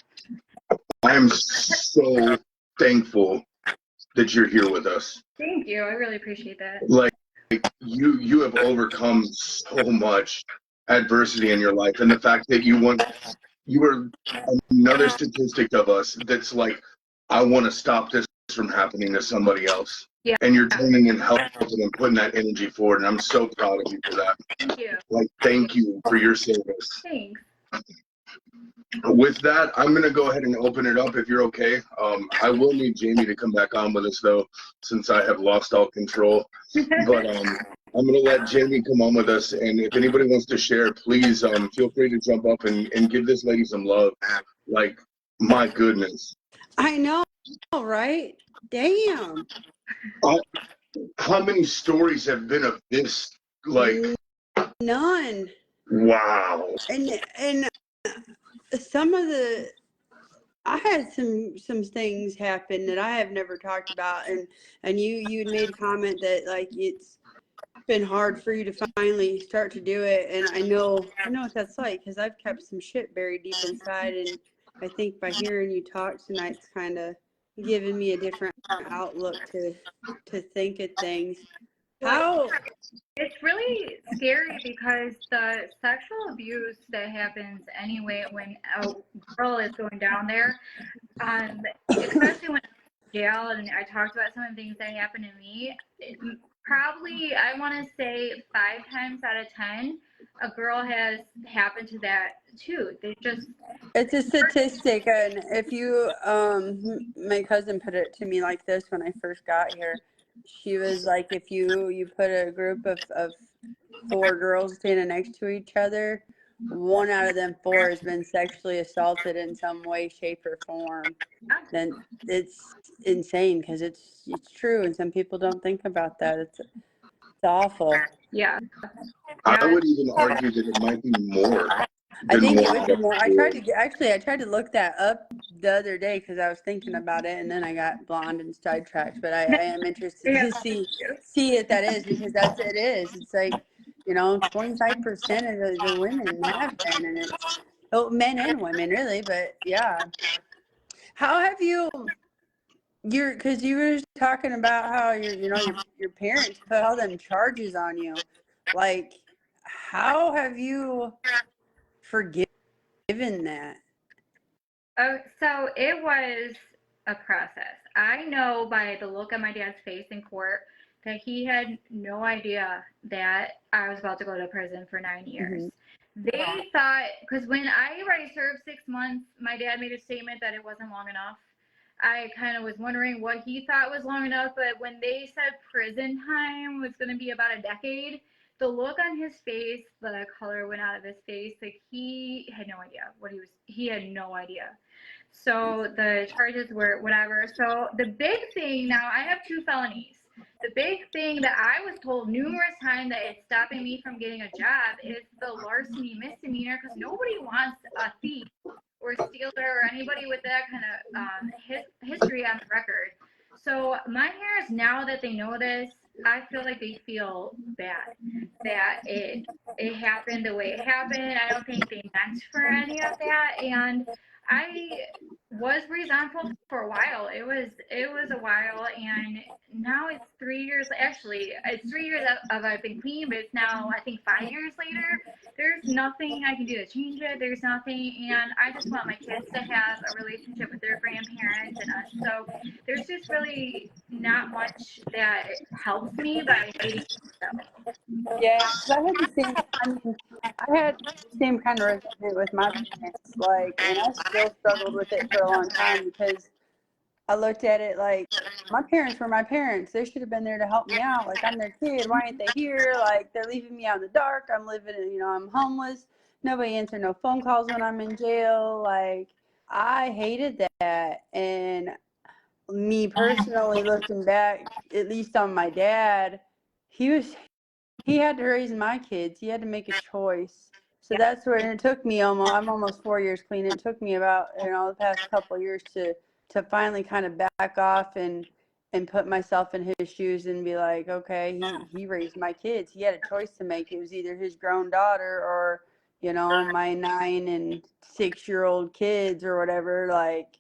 I am so thankful that you're here with us. Thank you. I really appreciate that. Like you have overcome so much adversity in your life, and the fact that you are another statistic of us that's like, I want to stop this from happening to somebody else. Yeah. And you're turning and helping and putting that energy forward, and I'm so proud of you for that. Thank you. Like, thank you for your service. Thanks. With that, I'm going to go ahead and open it up if you're okay. I will need Jamie to come back on with us, though, since I have lost all control. But I'm going to let Jamie come on with us. And if anybody wants to share, please feel free to jump up and give this lady some love. Like, my goodness. I know, right? Damn. How many stories have been of this? Like, None. wow. And some of the, I had some things happen that I have never talked about, and you had made a comment that like it's been hard for you to finally start to do it, and I know what that's like, because I've kept some shit buried deep inside, and I think by hearing you talk tonight, it's kind of giving me a different outlook to think of things. How? It's really scary because the sexual abuse that happens anyway when a girl is going down there, especially when I'm in jail, and I talked about some of the things that happened to me, probably, I want to say 5 times out of 10, a girl has happened to that too. It's a statistic, and if you, my cousin put it to me like this when I first got here. She was like, if you put a group of 4 girls standing next to each other, 1 out of them 4 has been sexually assaulted in some way, shape, or form. Then it's insane, because it's true, and some people don't think about that. It's awful. Yeah. I would even argue that it might be more. I think it one would out be of more. I 4. tried to look that up the other day because I was thinking about it, and then I got blonde and sidetracked. But I am interested to see if that is, because it is. It's like, 25% of the women have been, and it's men and women really. But yeah, how have because you were talking about how your parents put all them charges on you, like how have you forgiven that? So it was a process. I know by the look on my dad's face in court that he had no idea that I was about to go to prison for 9 years. Mm-hmm. They thought, because when I already served 6 months, my dad made a statement that it wasn't long enough. I kind of was wondering what he thought was long enough, but when they said prison time was going to be about a decade, the look on his face, the color went out of his face. Like, he had no idea he had no idea. So the charges were whatever. So the big thing now, I have 2 felonies. the big thing that I was told numerous times that it's stopping me from getting a job is the larceny misdemeanor, because nobody wants a thief or stealer or anybody with that kind of history on the record. So my parents, now that they know this, I feel like they feel bad that it happened the way it happened. I don't think they meant for any of that, and I was resentful for a while. It was a while, and now it's 3 years. Actually, it's 3 years of I've been clean, but it's now I think 5 years later. There's nothing I can do to change it. There's nothing, and I just want my kids to have a relationship with their grandparents and us. So there's just really not much that helps me by hating myself. Yeah, 'cause I had the same. I mean, I had the same kind of resentment with my parents, like, and I still struggled with it for a long time because I looked at it like my parents were my parents. They should have been there to help me out. Like, I'm their kid. Why ain't they here? Like, they're leaving me out in the dark. I'm living in, I'm homeless. Nobody answered no phone calls when I'm in jail. Like, I hated that. And me personally, looking back, at least on my dad, he had to raise my kids. He had to make a choice. So that's where, and it took me I'm almost 4 years clean. It took me about, the past couple of years to finally kind of back off and put myself in his shoes and be like, okay, he raised my kids. He had a choice to make. It was either his grown daughter or, my 9 and 6-year-old kids or whatever, like,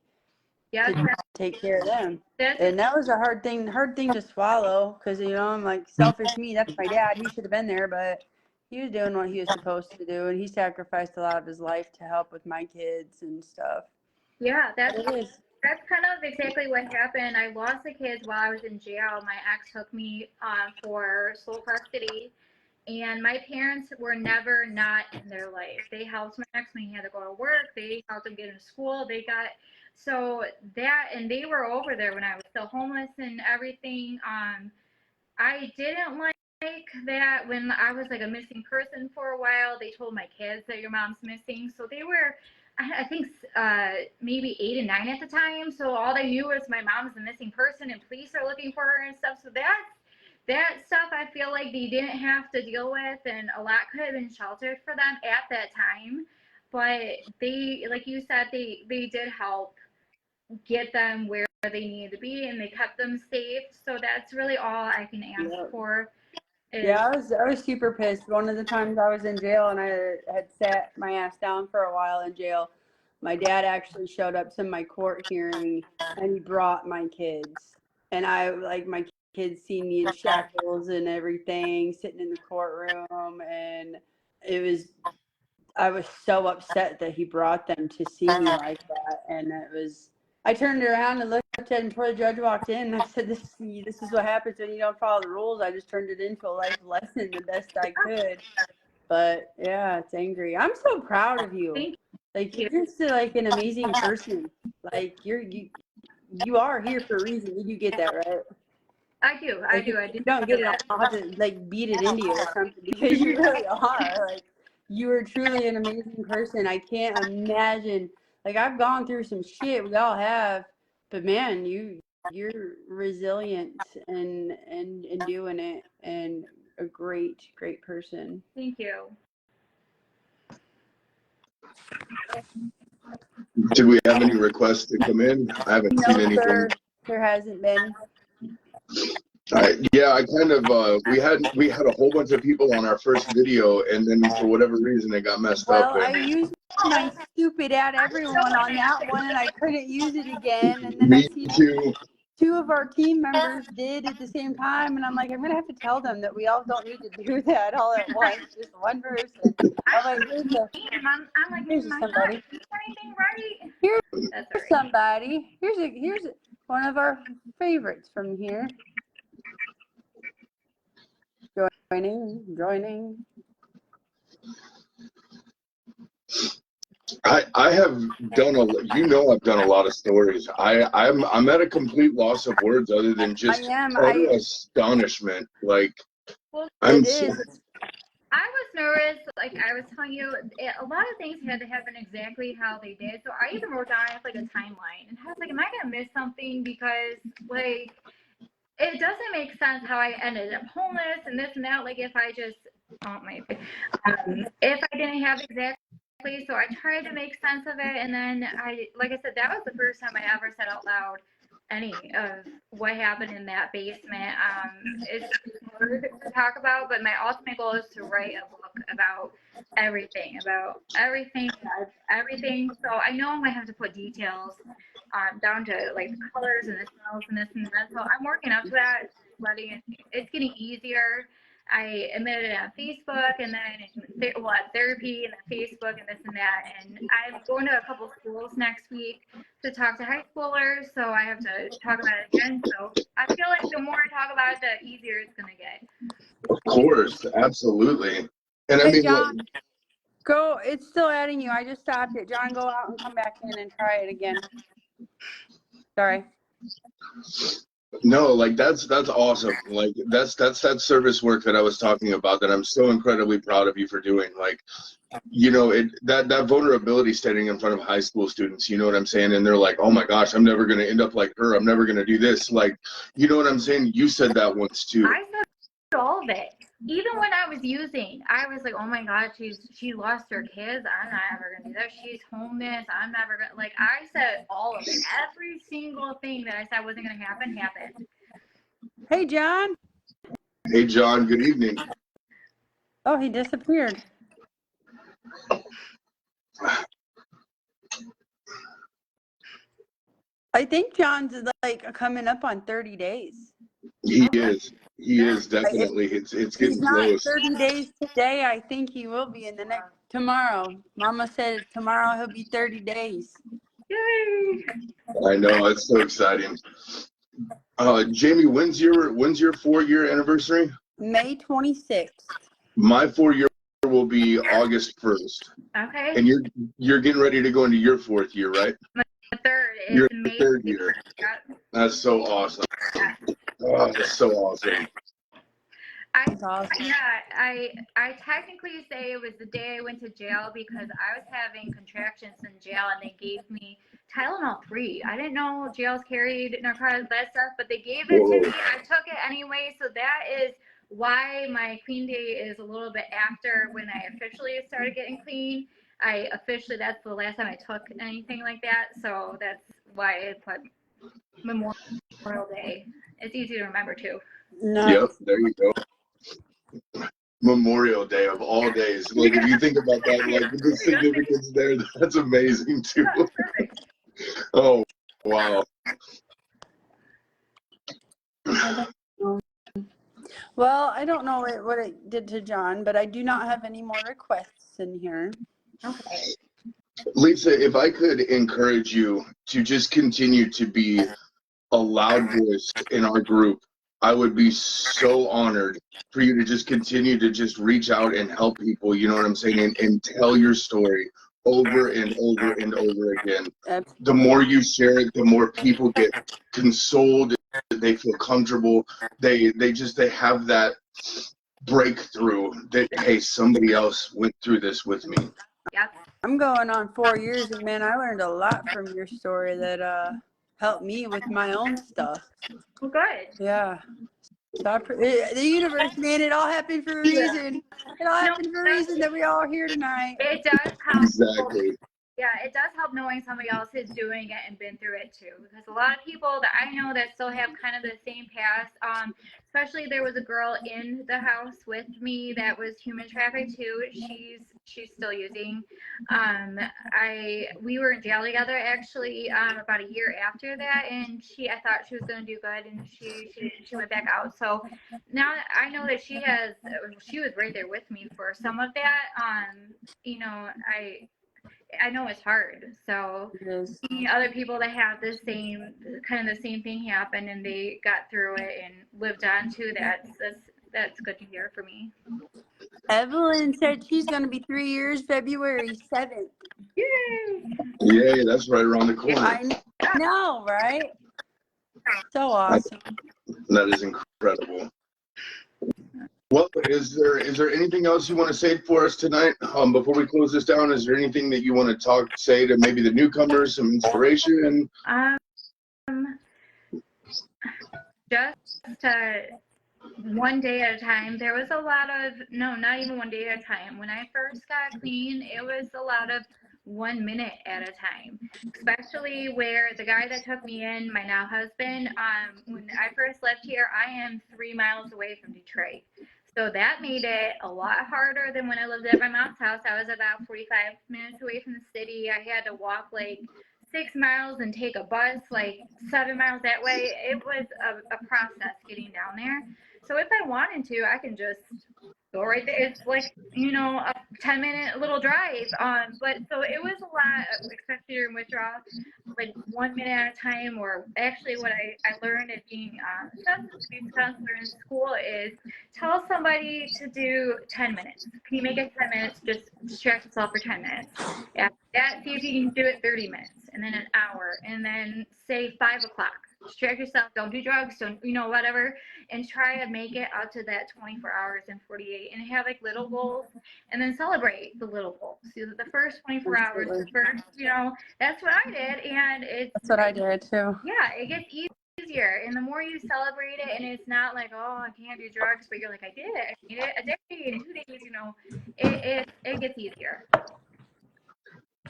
Yeah, to take care of them. that's And that was a hard thing to swallow because, I'm like, selfish me. That's my dad. He should have been there, but he was doing what he was supposed to do. And he sacrificed a lot of his life to help with my kids and stuff. yeah, It is. that's kind of exactly what happened. I lost the kids while I was in jail. My ex took me for sole custody, and my parents were never not in their life. They helped my ex when he had to go to work. They helped him get into school. So that, and they were over there when I was still homeless and everything. I didn't like that when I was like a missing person for a while. They told my kids that your mom's missing. So they were, I think, maybe 8 and 9 at the time. So all they knew was my mom's a missing person and police are looking for her and stuff. So that stuff I feel like they didn't have to deal with, and a lot could have been sheltered for them at that time. But they, like you said, they did help get them where they needed to be, and they kept them safe. So that's really all I can ask for. Yeah, I was super pissed. One of the times I was in jail and I had sat my ass down for a while in jail, my dad actually showed up to my court hearing and he brought my kids. And my kids seen me in shackles and everything, sitting in the courtroom. And I was so upset that he brought them to see me like that. And I turned around and looked at him before the judge walked in. And I said, this is what happens when you don't follow the rules. I just turned it into a life lesson the best I could. But yeah, it's angry. I'm so proud of you. Like, you're just like an amazing person. Like, you are here for a reason. You do get that, right? I do. If you don't get it, I'll have to like beat it into you or something, because you really are. Like, you are truly an amazing person. I can't imagine. Like, I've gone through some shit. We all have, but man, you're resilient and doing it, and a great person. Thank you. Did we have any requests to come in? I haven't seen anything. Sir, there hasn't been. Yeah, I kind of we had a whole bunch of people on our first video, and then for whatever reason it got messed up. Well, I used my stupid "add everyone" on that one, and I couldn't use it again. And then Me I see too. 2 of our team members did at the same time, and I'm like, I'm gonna have to tell them that we all don't need to do that all at once. Just one person. I'm like, here's somebody. Anything right? Here's That's all right. somebody. Here's one of our favorites from here. Joining. I have done I've done a lot of stories. I'm at a complete loss of words other than just utter astonishment. Like, Well, I was nervous. Like I was telling you, a lot of things had to happen exactly how they did. So I even wrote down like a timeline, and I was like, am I gonna miss something? Because like it doesn't make sense how I ended up homeless and this and that. Like if I just, if I didn't have exactly, so I tried to make sense of it. And then like I said, that was the first time I ever said out loud any of what happened in that basement. It's hard to talk about, but my ultimate goal is to write a book about everything. So I know I'm gonna have to put details down to like the colors and the smells and this and that. So I'm working up to that. It's getting easier. I admitted it on Facebook and then therapy and then Facebook and this and that. And I'm going to a couple schools next week to talk to high schoolers. So I have to talk about it again. So I feel like the more I talk about it, the easier it's going to get. Of course, absolutely. And I Hey, mean, John, go. It's still adding you. I just stopped it. John, go out and come back in and try it again. Sorry. no, like that's awesome. Like that's that service work that I was talking about that I'm so incredibly proud of you for doing. Like, you know, that vulnerability standing in front of high school students, you know what I'm saying? And they're like, oh my gosh, I'm never gonna end up like her. I'm never gonna do this. Like, you know what I'm saying? You said that once too. I said all of it. Even when I was using, I was like, oh my God, she lost her kids. I'm not ever gonna do that. She's homeless. I'm never gonna, like, I said all of it. Every single thing that I said wasn't gonna happen happened. Hey, John. Hey, John, good evening. Oh, he disappeared. I think John's like coming up on 30 days. He is definitely. It's He's getting not close. 30 days today. I think he will be in the next tomorrow. Mama said tomorrow he'll be 30 days. Yay! I know, it's so exciting. Jamie, when's your 4-year anniversary? May 26th. My 4-year will be August 1st. Okay. And you're getting ready to go into your 4th year, right? The third is Your May. 3rd year. Yeah. That's so awesome. Oh, that's so awesome. That's awesome. I technically say it was the day I went to jail because I was having contractions in jail and they gave me Tylenol 3. I didn't know jails carried narcotics, that stuff, but they gave it to me. I took it anyway, so that is why my clean day is a little bit after when I officially started getting clean. That's the last time I took anything like that, so that's why I put Memorial Day. It's easy to remember too. No. Yep, there you go. Memorial Day of all days. Like, if you think about that, like the significance there, that's amazing too. Oh, wow. Well, I don't know what it did to John, but I do not have any more requests in here. Okay. Lisa, if I could encourage you to just continue to be a loud voice in our group, I would be so honored for you to just continue to just reach out and help people, you know what I'm saying, and tell your story over and over and over again. The more you share it, the more people get consoled, they feel comfortable, they have that breakthrough that, hey, somebody else went through this with me. Yep. I'm going on 4 years, and man, I learned a lot from your story that helped me with my own stuff. Well, good. Yeah. So the universe, man, it all happened for a reason. It all happened for a reason that we all are here tonight. It does help. Exactly. Yeah, it does help knowing somebody else is doing it and been through it too. Because a lot of people that I know that still have kind of the same past, especially there was a girl in the house with me that was human trafficked too. She's still using. We were in jail together actually about a year after that, and I thought she was going to do good, and she went back out. So now I know that she was right there with me for some of that. You know, I know it's hard. So seeing other people that have the same thing happen and they got through it and lived on too, that's good to hear for me. Evelyn said she's going to be 3 years, February 7th. Yay! Yay, that's right around the corner. I know, right? So awesome. That is incredible. Well, is there anything else you want to say for us tonight? Before we close this down, is there anything that you want to say to maybe the newcomers, some inspiration? just one day at a time. There was a lot of, no, not even one day at a time. When I first got clean, it was a lot of 1 minute at a time, especially where the guy that took me in, my now husband, when I first left here, I am 3 miles away from Detroit. So that made it a lot harder than when I lived at my mom's house. I was about 45 minutes away from the city. I had to walk like 6 miles and take a bus like 7 miles that way. It was a process getting down there. So if I wanted to, I can just go right there. It's like, you know, a 10-minute little drive. But so it was a lot, especially during withdrawal, like 1 minute at a time. Or actually what I learned at being a substance abuse counselor in school is tell somebody to do 10 minutes. Can you make it 10 minutes? Just distract yourself for 10 minutes. After that, see if you can do it 30 minutes, and then an hour, and then say 5 o'clock. Distract yourself, don't do drugs, don't, you know, whatever, and try to make it out to that 24 hours and 48, and have like little goals, and then celebrate the little goals. So the first 24 hours, the first, you know, that's what I did, and That's what I did too. yeah, it gets easier, and the more you celebrate it, and it's not like, oh, I can't do drugs, but you're like, I did it, I did it a day, in 2 days, you know, it gets easier.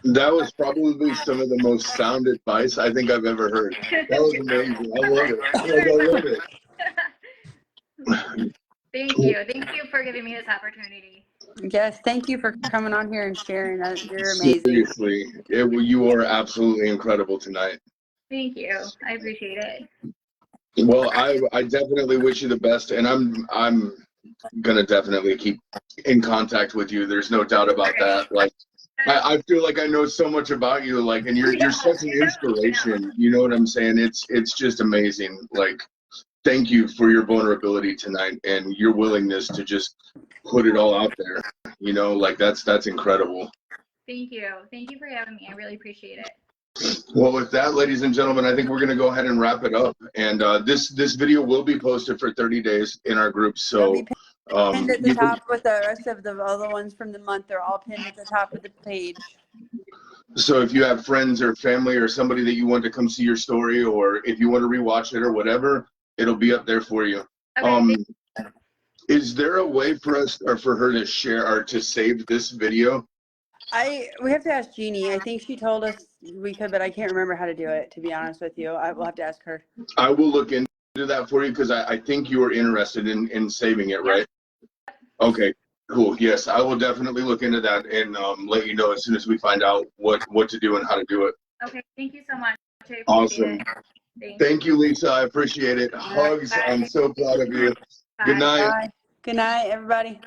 That was probably some of the most sound advice I think I've ever heard. That was amazing. I love it. I love it. Thank you. Thank you for giving me this opportunity. Yes, thank you for coming on here and sharing. You're amazing. Seriously, you are absolutely incredible tonight. Thank you. I appreciate it. Well, I definitely wish you the best, and I'm gonna definitely keep in contact with you. There's no doubt about that. Like, I feel like I know so much about you, like, and you're such an inspiration. You know what I'm saying? It's just amazing. Like, thank you for your vulnerability tonight and your willingness to just put it all out there. You know, like that's incredible. Thank you. Thank you for having me. I really appreciate it. Well, with that, ladies and gentlemen, I think we're going to go ahead and wrap it up. And this video will be posted for 30 days in our group. So pinned at the top with the rest of the other ones from the month. They're all pinned at the top of the page. So if you have friends or family or somebody that you want to come see your story, or if you want to rewatch it or whatever, it'll be up there for you. Okay, Is there a way for us or for her to share or to save this video? We have to ask Jeannie. I think she told us we could, but I can't remember how to do it, to be honest with you. I will have to ask her. I will look into that for you because I think you are interested in saving it, right? Okay, cool. Yes, I will definitely look into that and let you know as soon as we find out what to do and how to do it. Okay, thank you so much. Awesome. Thank you, Lisa. I appreciate it. Hugs. Bye. I'm so proud of you. Bye. Good night. Bye. Good night, everybody.